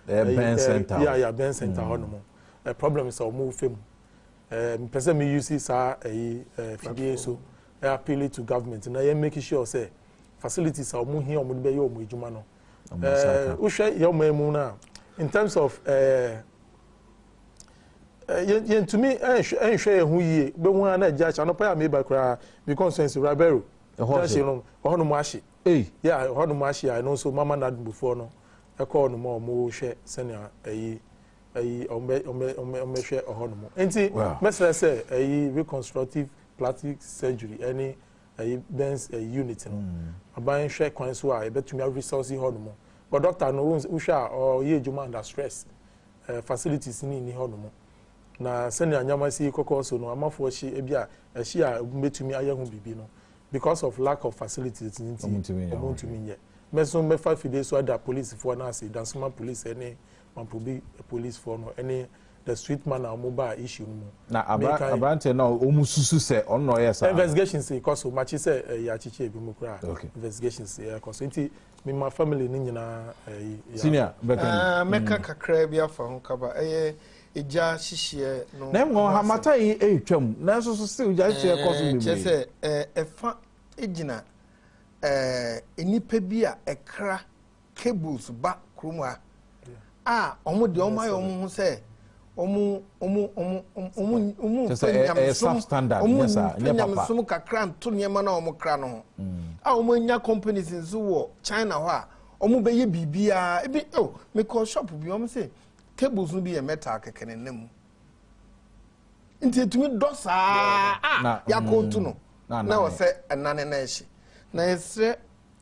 Ben center Ben center hono a problem is move fam person me use sa fidie so appeal to government na you make sure say facilities are mu here omo be ye omo ejuma no uhwe ye omo na in terms of to me share who ye be one na ja cha no pa me ba kra be consensus rabero that she no ho no mashi yeah ho no mashi I know so mama na before no e call no mo hwe senior ombe hwe ho no mo enti mesra say reconstructive plastic surgery any Ben's unit no aban hwe kwan so a e betumi resource ho no mo but doctor no usha or ye juma under stress facilities ni ho no mo na senior nyama si kokko so no amafo shi ebia shi a betumi ayehu bibi no because of lack of facilities omuntumi ye meso me 5 days so ada police for na say dansoma police any mampobi police for no any the street man na mobile issue no na abrante na omususu se onno yes investigation say cause so much say ya chiche ebi mu kra investigation say cause nti me my family ni nyina senior meka kakra bia fa ho kaba eja hihie no na mo ha mata yi etwam na so still ja hihie cause me chese efa ejina enipa bi a ekra cables ba kroma omo de omo ayo ho se omu substandard yes sir nyam sum kakra nto nyema na omo kra no omo nya companies nso wo China ho a omo be ye bibia ebi me call shop bi omo say cables no bi ye metal kekene nam nti etumi dosa ya ko nto no na wo say enane na ehye na esre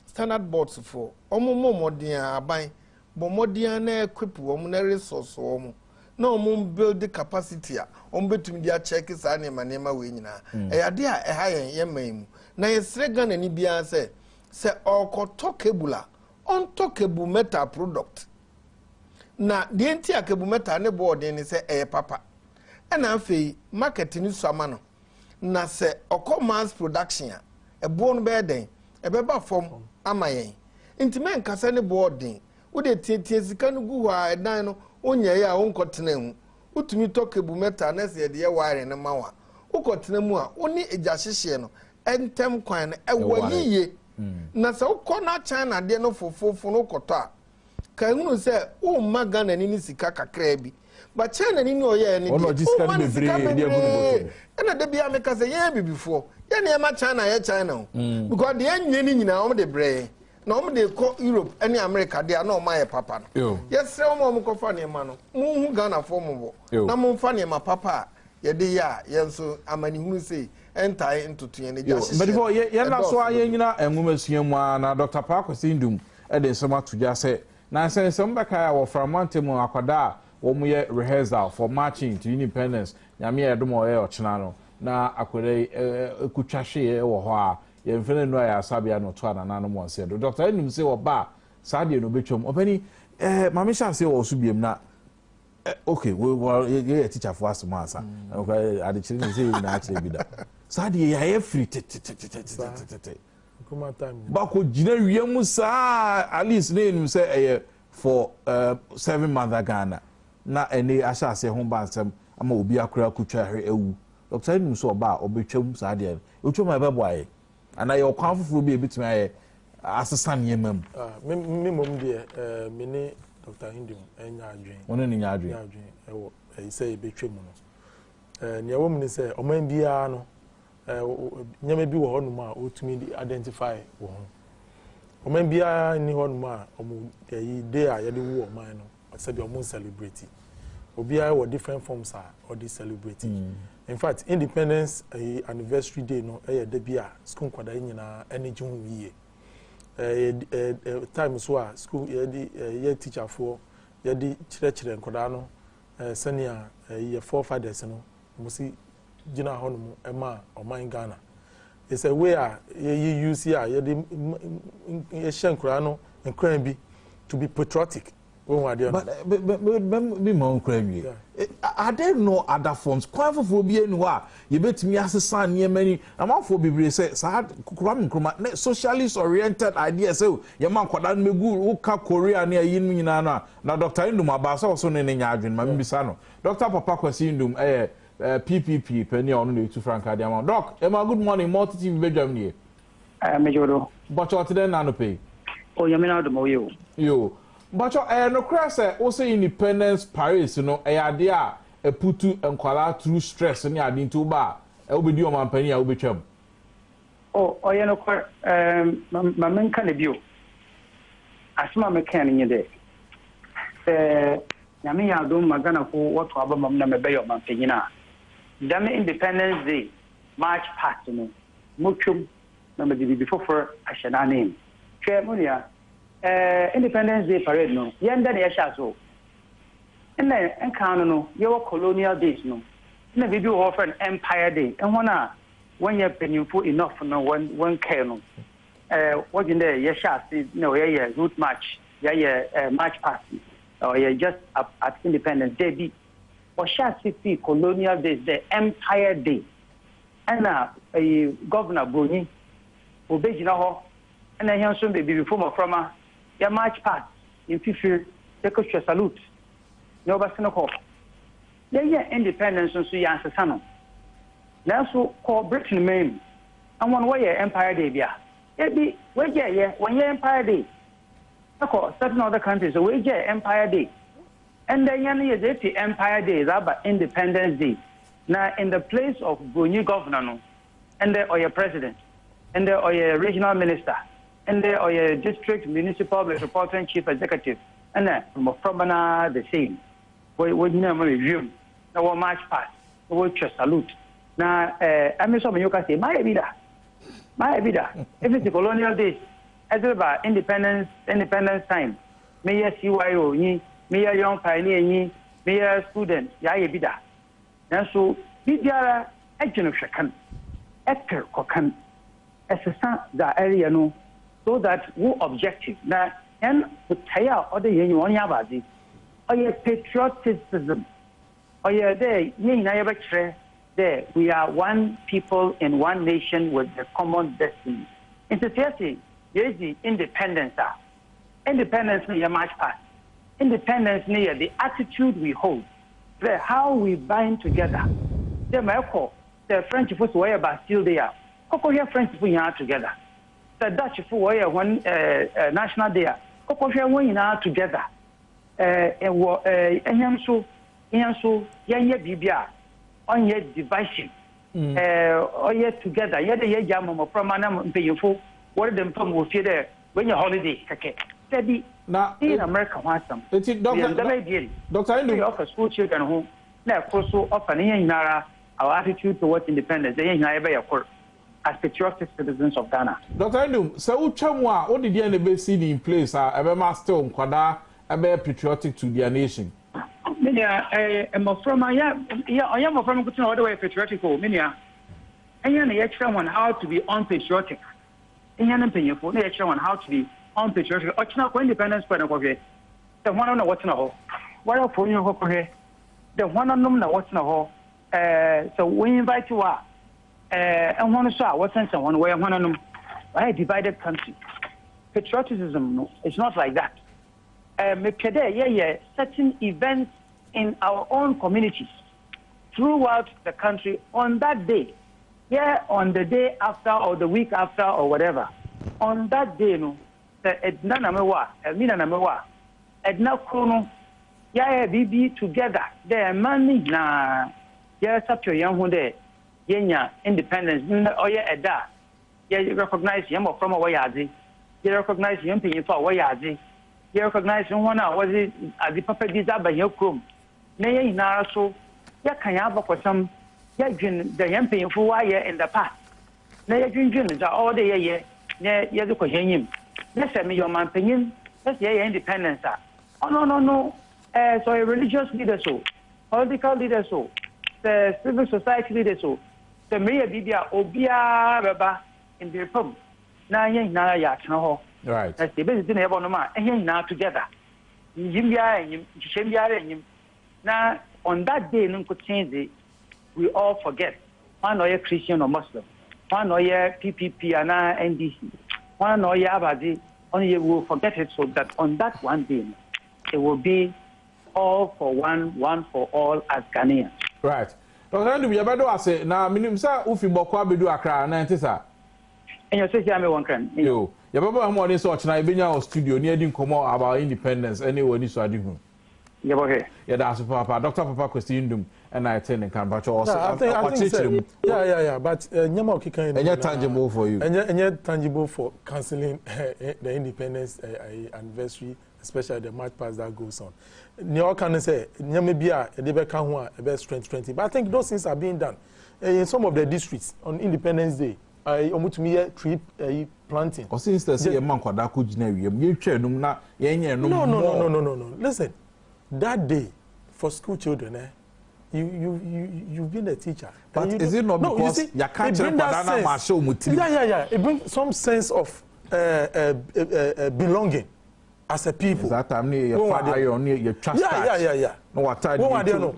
standard boards for omo modern aban bo modern na equip omo na resource omo na omo build the capacity a omo betumi dia check sa na manema we nyina ade a eha yen man na yesre Ghana ni bia se okoto cable on to cable metal product na de enti a cable metal ne board ni se papa na afei market ni suama no na se mass production a ebo no be den ebeba fom amayen enti men kasa ne board den wo de tie sika no gu ha edan no onya ya wonkotena mu utumi to cable metal na se de ye wire ne mawa ukotena mu a oni eja hyehye no entem kwan no ewayiye na se ukona China de no fofofo no koto a kan hunu se o magana ni sika kakra bi ba China ni oye ni ono jiska ni bebre ni agunuboto ena de bia meka se ye bibifo ye na ma China ye China because de enwe ni nyina o de bre na o de ko Europe ene America de na o ma ye papa no yes se o mo ko fa ne ma no mu hu Ghana fo mo bo na mo fa ne ma papa ye de ya ye so amani hunu se entai ntutu ye ne ja hye but before ye na so aye nyina enwuma suamu na Dr. Parko Sindum e de so matoja se na say some beka wo from Montemo akwada wo mu ye rehearsal for marching to independence nyame Adom oye ochina no na akwere ekutwahwe wo ho a ye mfene no ya sabia no to anana no mo se do Dr. Enim say wo ba saade no betwom obani mama sha say wo so biem na okay we ye teacher for us ma asa okay ade chiri say na achire bi da Sadi ya free tete. Bako jina wiemu sa at least name say for 7 months Ghana. Na ene asha se ho bansem ama obi akura kutwa hwe ewu. Dr. Num so ba obetwam sadi e. Otwam abeboaye. Ana ye okwan foforo bi ebitimi aye asesan yemam. Me mom de me ne Dr. Hindum enya adwen. Wona ni nya adwen. Ewo say ebetwam no. Ne wo mni say oman bia no nyame bi wo honum a otumi identify wo ho. Oman bia ni honum a omo day a yede wo oman no sabi omo celebrate. Obia wo different forms are or this celebrating. In fact, Independence anniversary day no da bia school kwada nyina energy hu yiye. Time so a school ye teacher for ye di chire kwada no senior ye forefathers no musi gina hono ema oman Ghana. It's a way ye use here ye di ye shenkura no nkran bi to be patriotic. But be more crazy. I don't know other forms. Quite for being wa. You bet me as a son near many. I'm out for Bible says socialist oriented ideas. So your man could me good Uka Korea near Yin Nana. Now Dr. Indum Abasa also in Yadrin, my Misano. Dr. Papa Kwasindum, PPP, penny on to Frank Adiamon. Doc, Emma, good morning, multitude Benjamin. Majoro. But what then Nanope? Oh, you mean out the you. But no cross also Independence Paris, you know, idea a putu and kwala through stress and yard into bar. I will be doing my penny, I will be chum. Oh, you know, my men can view. As my mechanic in there. Yami Adom Magana for what Abam number bay of Mampina. Damn Independence Day, March past, you know, Muchum, number before for I shall not name. Chairmonia. Independence Day parade no yenda na yasha so na enkan no your colonial days no na bibi wo for an Empire Day and when you painful enough no one care no what in there yasha see no yeah route march yeah march past or yeah just at Independence Day be or sha see colonial days the Empire Day and governor Bruni obejina ho and then he so be before from ya march past in Fifi, they could salute. No, but no call. They independence and so answer Sano. Now, so call Britain name. And one way Empire Day, yeah. It be, well, yeah, 1 year Empire Day. Of course, certain other countries, we get Empire Day. And then, the Empire Day is about Independence Day. Now, in the place of Brunei governor, and there or your president, and there or your regional minister. And they are a district, municipal, metropolitan chief executive. And then from the same. We never review. Now, march past. We just salute. Now, I mean, some of you can say, my vida. If it's the colonial days, as about independence time, may I CYO, may I young pioneer, may I student, ya vida. And so, Bidia, agent of Shakan, actor, Kokan, as a son, the area no. So that who objective now and the tire or the union yabazi or your patriotism or your day there we are one people in one nation with a common destiny. In society, there is the independence. Independence near march past. Independence near the attitude we hold. The how we bind together. The French folks were still there. Coco here French people are together. The Dutch for one national day. Coco share one together. And so, yeah, Bibia, on your division. Or yet together, yet a yam from an painful. What them from will feel there when your holiday. Steady. Now, in America, wants some. Dr. I offer school children home. Now, also often in Nara, our attitude towards independence. They ain't never occur. As patriotic citizens of Ghana. Dr. Adom, so Chamwa, what did the NBC in place? Ever master on Quada, ever patriotic to their nation. Minia, I'm from I am from good all the way patriotic. Minia, and you're the extra one how to be unpatriotic. And you're opinion for the extra one how to be unpatriotic. Or not independence, but okay. The one on what's no. What are for you? The one on them, what's no. So we invite you. and one saw what sense and one way one of them. A divided country. Patriotism, no, it's not like that. Certain events in our own communities throughout the country on that day, on the day after or the week after or whatever, on that day, no, Edna Namewa, Elmina Namewa, Edna Krono, BB together, there money na, such a young one there, Yenya, independence, Edda, you recognize him from a way, you recognize him for a way, you recognize one was it at the Papa Giza by your crew. Nay, now so, can have for some, the yamping for wire in the past. Nay, drinking all the year, near Yazuko. Let's me your man opinion, let's hear independence. Oh, no. So a religious leader, so, political leader, so, the civil society leader, so, the Mayor Bibia, Obia, Baba, in the Republic. Now, no. Right. That's the business in Ebonoma, and now together. Now, on that day, no could change it. We all forget. One or Christian or Muslim, one or PPP and NDC, one or Abadi, only we will forget it so that on that one day, it will be all for one for all as Ghanaians. Right. Dr. Andrew, you better say, now, Minimsa, Ufi Bokwa Bedu Accra, 90. And you say, I'm one can. Yo, your Baba Morning Soch, and I've been in our studio near the come about independence, anyone is so different. Yeah, that's Papa, Dr. Papa Christine, and I attend and can patch also. I think, yeah, but Nyama Kikan, and yet tangible for you, and yet tangible for cancelling the independence anniversary, especially the March past that goes on. New can say, Nyamibia, a Debeka, a best 2020, but I think those things are being done in some of the districts on Independence Day. I almost me trip planting. Or since the see a man called Dakujinary, you chair no. Listen, that day for school children, you've been a teacher. But is it not because you can't tell banana marshal muti? Yeah. It brings some sense of belonging as a people. That time your fire on your trust. Yeah. No, what time?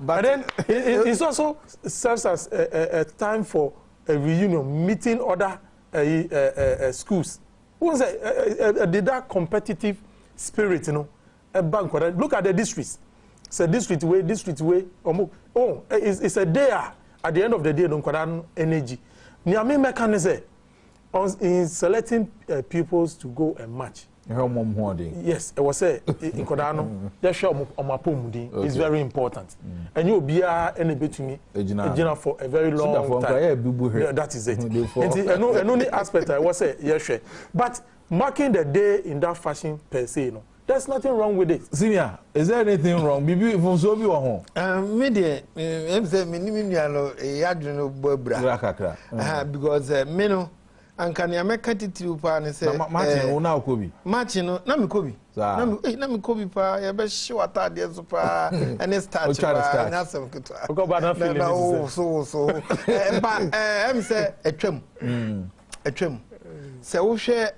But then it also serves as a time for a reunion, meeting other schools. Did that competitive spirit, a bank. Look at the districts. It's a district way. It's a day. At the end of the day, don't quite energy. Niame mechanism in selecting pupils to go and march. Yes, I was saying in Kodano, just show Omapumudi is very important. And you'll be any bit to me for a very long time. Yeah, that is it. And only aspect I was saying, yes, but marking the day in that fashion per se, there's nothing wrong with it. Senior, is there anything wrong? Bibi from so you home. Media, because Meno. And can you make it to Pan say, Martin, now Kobe? Martin, Nami Kobe. Nami Kobe, pa, you best show a tad, yes, pa, and it's touch. And that's some good. So. But I'm say a trim. So we share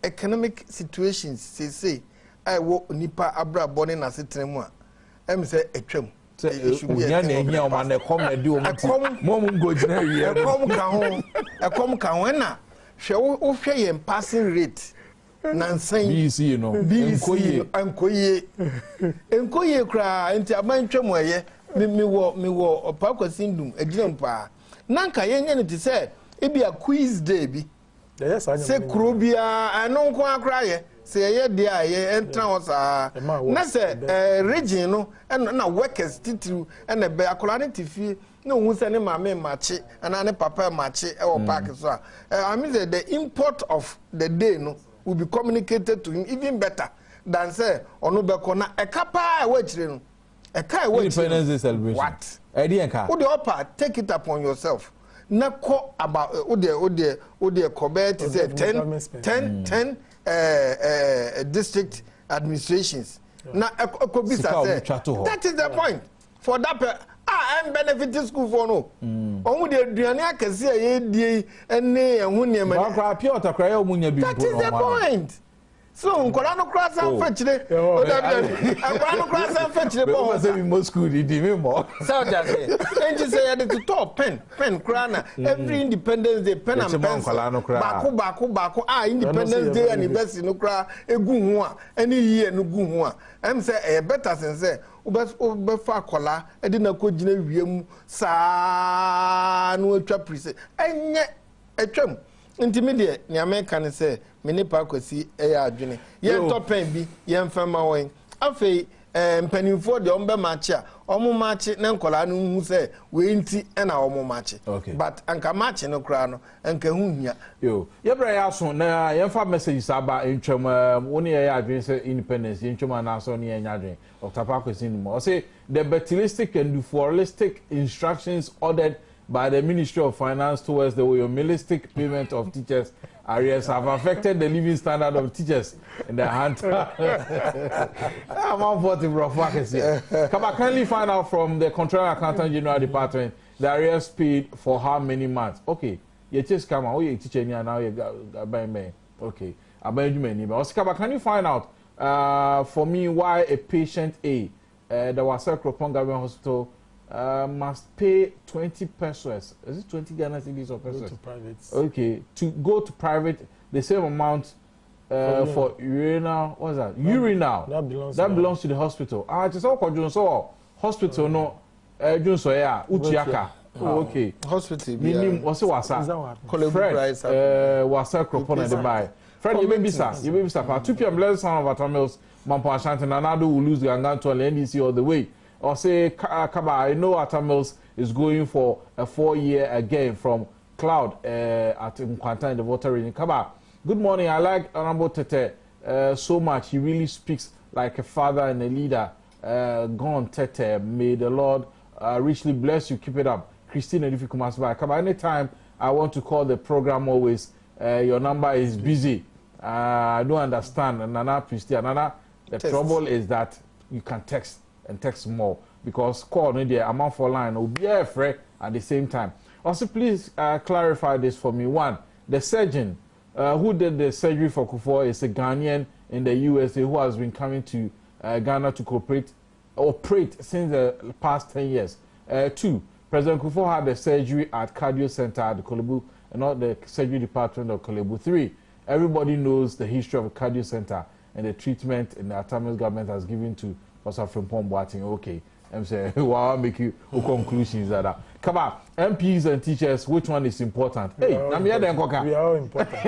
economic situations, say, I walk Nipa Abra Bonnie as a tremor. I'm say a trim. A come can show passing rate. Nansen, BC, BC, Enkoye cry, and Taban Tremoye, me war, or Papa Sindum, a jumper. Nanka Yen to say, it be a quiz day. Yes, I say Krubia, I know cry. Say yeah, dear, and towns are Nasa, regional, and now workers titu, and a bear quality fee. No one send my man match, and I papa match or package. I mean, the import of the day no will be communicated to him even better than say, or no becona, a capa watching a car Independence celebration. What? Idea car. Would the upper take it upon yourself? Not call about Odia Colbert is 10 district administrations. Now, that is the point. For that, I'm benefiting school for no. Only the Diana can see a day and nay and when you that is the point. So nkola no cross and fetchire. O da bi. Nkola no cross and fetchire bo. Say we must school di me more. So just say. Enji say ya to top pen krana. Every Independence Day pen and pencil. Baako. Independence Day anniversary no kra egu ho a. Any year no gu ho a. Em say better sense ube fa kola edi na ko gina wiem saa no atwa prise enye atwam ntimi de ni America ne say me ne pa kwasi eya adwene ye topen bi ye mfama wen afei mpanimfo de ombe machi a omo machi na nkola no hu say we nti na omo machi but anka machi no kra no anka hu hia yo ye bra ya so na ye fa message saba ntwam woni ye adwene say independence ye ntwam na so ne ye nyadwen Octapa kwesi ni mo say the materialistic and euphoristic instructions ordered by the Ministry of Finance towards the voyeuristic payment of teachers arrears have affected the living standard of teachers in the hand. I'm on 40 bro. Come I kindly find out from the Controller Accountant General Department the arrears paid for how many months. Okay, you just come on. Oh, you teacher now you buy me. Okay, I buy you many. But can you find out for me why a patient A the Wasakropong Government Hospital must pay 20 pesos. Is it 20 Ghana cedis or pesos? Go to private. Okay, to go to private, the same amount for urinal. What's that? Urinal. That belongs to the hospital. Just all so hospital no. Junso yeah. Utiaka. Okay. Hospital. Minim what's wasa? Fred. Wasa Kropon and the buy. Fred, you may be sir. You may be sir. 2 p.m. Blessed son of Atomils. Mampo Ashanti Nanado will lose the Gangan to NDC all the way. Or say, Kaba, I know Atamils is going for a 4-year again from Cloud at Mkwanta in the water region. Kaba, good morning. I like Honorable Tete so much. He really speaks like a father and a leader. Gone Tete. May the Lord richly bless you. Keep it up. Christine and if you come as by. Kaba, anytime I want to call the program always, your number is busy. I don't understand. Nana, Christine, Nana, the trouble is that you can text. And text more because call no there amount for line will be free at the same time. Also, please clarify this for me. One, the surgeon who did the surgery for Kufuor is a Ghanaian in the USA who has been coming to Ghana to operate since the past 10 years. 2, President Kufuor had the surgery at Cardio Center at the Kolebu and not the surgery department of Kolebu. 3, everybody knows the history of the Cardio Center and the treatment and the Atamils government has given to also from Pomboating. Okay, I'm saying, wow, make you conclusions that come on, MPs and teachers, which one is important? Hey, we are all important.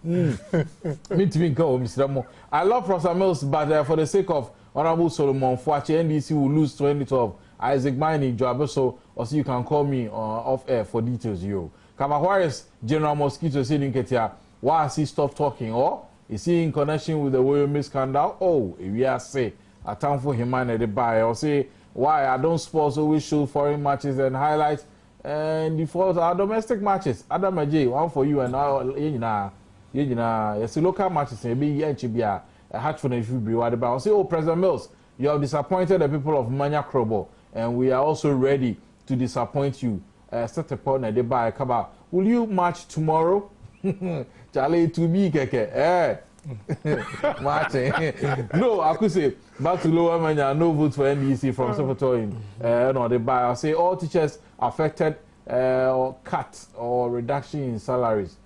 Me to go, Mr. Mo. I love Professor Mills, but for the sake of Honorable Solomon Fuachi, NDC will lose 2012. Isaac Mining, Joab, so also you can call me off air for details. You come on, why is General Mosquito saying Ketia? Why has he stopped talking? Or is he in connection with the Woyomi scandal? Oh, if we are say. A time for him and the buy or say why I don't sports always show foreign matches and highlights and default our domestic matches. Adam Ajay, one for you and now yes, local matches and be a hat for the what about say, oh, President Mills, you have disappointed the people of Manya Krobo, and we are also ready to disappoint you. Set upon a buy Kaba. Will you march tomorrow? Charlie to me, keke. Martin. No, I could say back to Lower Manya, no vote for NDC from Sokoto. No, they buy. I'll say all teachers affected or cut or reduction in salaries.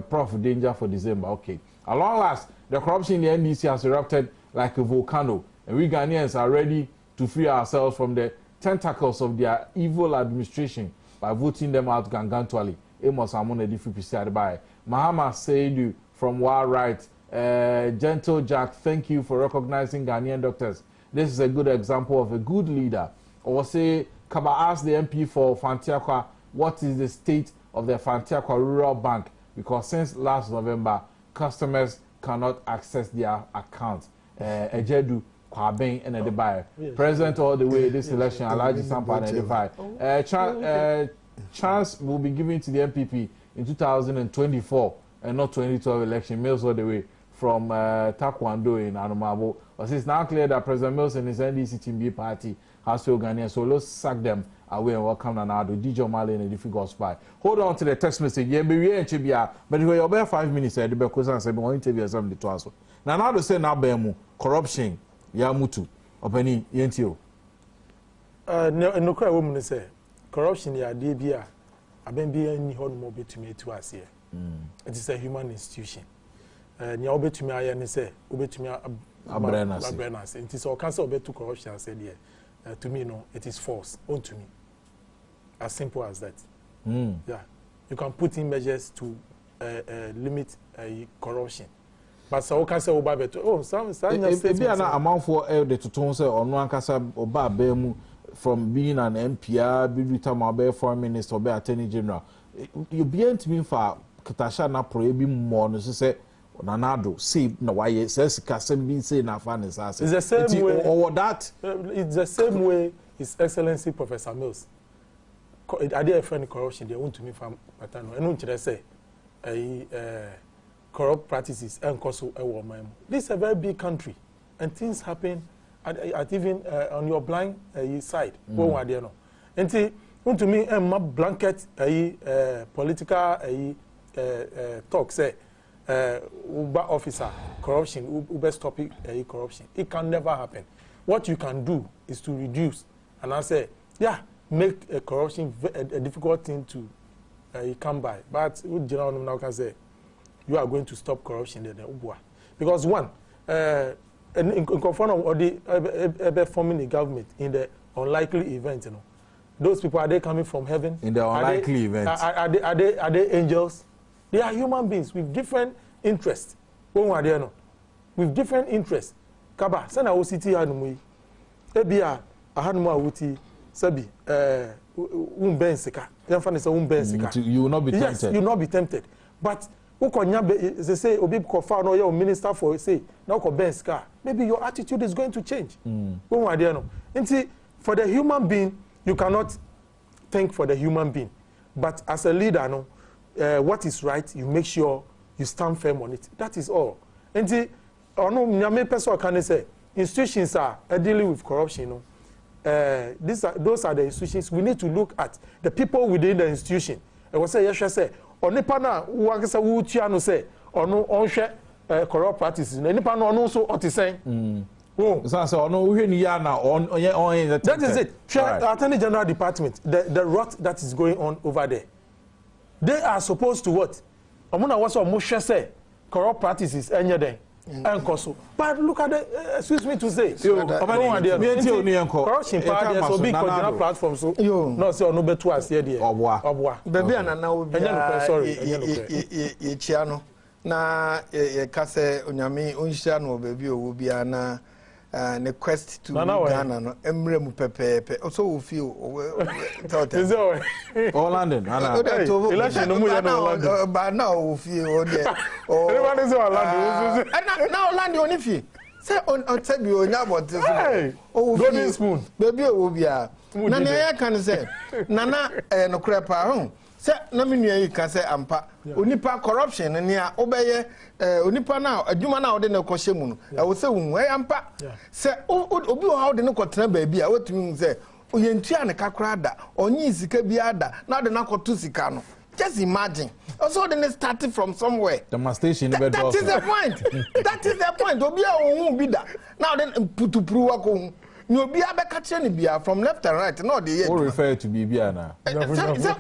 Prof danger for December. Okay. At long last, the corruption in the NDC has erupted like a volcano, and we Ghanaians are ready to free ourselves from the tentacles of their evil administration by voting them out gangantually. Amos Amon different by Mahama Seydu from War Right. Gentle Jack, thank you for recognizing Ghanaian doctors. This is a good example of a good leader. Or say, Kaba asked the MP for Fantiakwa, what is the state of the Fantiakwa Rural Bank? Because since last November, customers cannot access their accounts. Ejedu, Kwabeng, and Edebaye. Present all the way this election, Alaji Sampa and Edebaye. Chance will be given to the MPP in 2024 and not 2012 election. Mills all the way from Taekwondo in Anomabo. But it's now clear that President Mills and his NDC Timbi party has to organize, so let's sack them away and welcome Nanado, DJ Marley and the Figure Spy. Hold on to the text message. Yeah, be and Chibia, but you're about 5 minutes. I did because I said, one interview somebody to us. Nanado said, Nabemu, corruption, Yamutu, Openi, Yentio. No cry woman say, corruption, ya DBA, I've been any hard mobile to me to us here. It is a human institution. Nya obetumi aye ne say obetumi abrenas it is all cancel obetu corruption said here to me no it is false to me as simple as that. Yeah, you can put in measures to limit corruption but so can say oba beto some e be na amount for the tuton say onu ankasa oba abemu from being an MPR be time oba foreign minister oba attorney general you be ant me for katasha na pro e bi mo no say Nanado see na why says kasem bin say na fa is it's the same way or that it's the same way His Excellency Professor Mills I dey friend corruption they want to me from patano enu nchire say corrupt practices and koso e man. This is a very big country and things happen at even on your blind side go one there no enti want to me my blanket political talk say Uber officer corruption Uber stopping corruption it can never happen. What you can do is to reduce and I say yeah make corruption a difficult thing to come by but general now can say you are going to stop corruption there because one in conform of the forming the government in the unlikely event those people are they coming from heaven in the unlikely event are they angels. They are human beings with different interests. With different interests. Kaba, sana ositi hanumui. Ebia ahanuma awuti sabi umbensika. You will not be tempted. Yes, you will not be tempted. But they say obi kofa no your minister for say now ko benska. Maybe your attitude is going to change. For the human being, you cannot think for the human being. But as a leader, no. What is right, you make sure you stand firm on it. That is all. And person can say institutions are dealing with corruption. Those are the institutions. We need to look at the people within the institution. I will say yes, say onipa na wakasa wutia no say ono onhwe corrupt practices. Onipa no ono so otisen. That is it. Attorney General Department, the rot that is going on over there. They are supposed to what? Amuna was a musha say corrupt practices any day. But look at the excuse me to say corruption party so big container platform so no say no betu as here there. Obwa. Baby na obi. Sorry. Ye chiano na ye kase onyame onhia no baby owo bia na the quest to Ghana no emre mu pepepe also we feel is it Orlando election no mu ya no Orlando but now we feel there everybody say Orlando now Orlando only feel say on tell you onya about this golden spoon baby owo bia na na ya kan say nana no krepa ho say na me nua yi kan say ampa onipa corruption ni a obeye onipa na adwuma na ode na kohye mu no e wo say wu ampa say obi o ha ode ne kotena ba bia wotumi say oyentua ne kakra da onyi sika bi ada na ode na kotu sika no just imagine also then starting from somewhere demonstration that is the point obi a ohun bi da na ode putupuru wako Nyobi abeka kire ni bia from left and right no dey here. What refer to bibia na?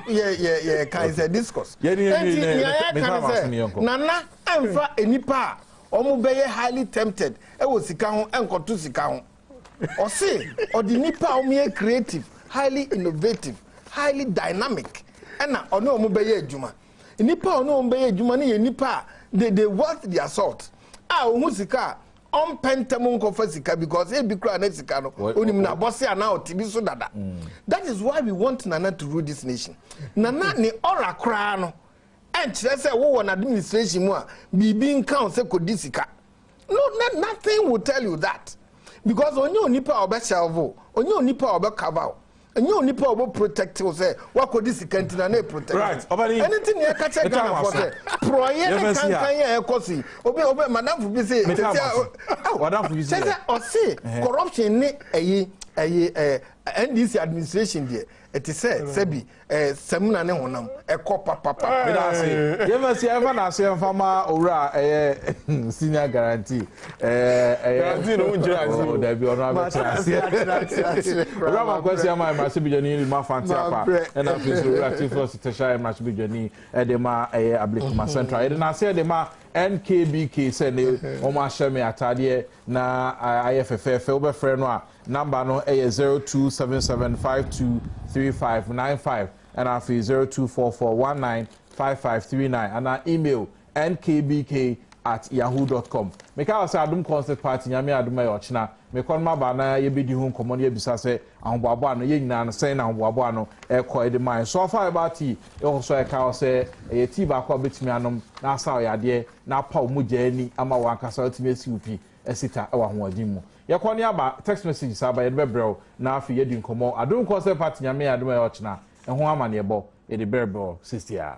Yeah, can say discourse. Nana emfa enipa omo beye highly tempted e wo sika ho enkoto sika ho. O say odi nipa omo creative, highly innovative, highly dynamic. Na ono omo beye adwuma. Nipa ono omo beye adwuma na ye nipa they worth their salt. Ohun sika on pentamon confesika because e bi kra na sika no onim na bosse ana otibi so dada. That is why we want Nana to rule this nation. Nana ni ora kra no enchire say wo won administration mu a bibi nkan say kodi sika. No, nothing will tell you that because onye onipa obe shelve onye onipa obe cover and you nipa obo protect you say what could this cantina na protect right anything you catch Ghana for say proye kan ya ekosi obe madam fu bi say madam fu bi say o say corruption ni NDC administration there it is said sebi semuna ne honam ekọ papa me na say you must ever na say fama owura senior guarantee guarantee no unjira oh there be ono abetira owura ma kwesi ama ma se bijani ni ma fanti apa and na please owura active station ma se bijani de ma ablikuma central e na say de ma NKBK say ne o ma share me atade na IFFF we be friend no a number no 0277523595 and afi 0244195539 and our email nkbk@yahoo.com. Make our say Adom concert party nyame Adom e ochina me kon ma ba na ye bedi hu nkomo ne bisa se ahobabo no ye nyina no say na ahobabo no e ko e de man so far about tea e also e ka say e tea ba ko betimi anom na asa oyade na pa omugya ani ama wa kasa otimi esiupi esita e wa hoadin mu ye kon ya ba text message sa ba ye be brew na afi ye di nkomo Adom concert party nyame Adom e ochina e ho amane bo e de berbro 60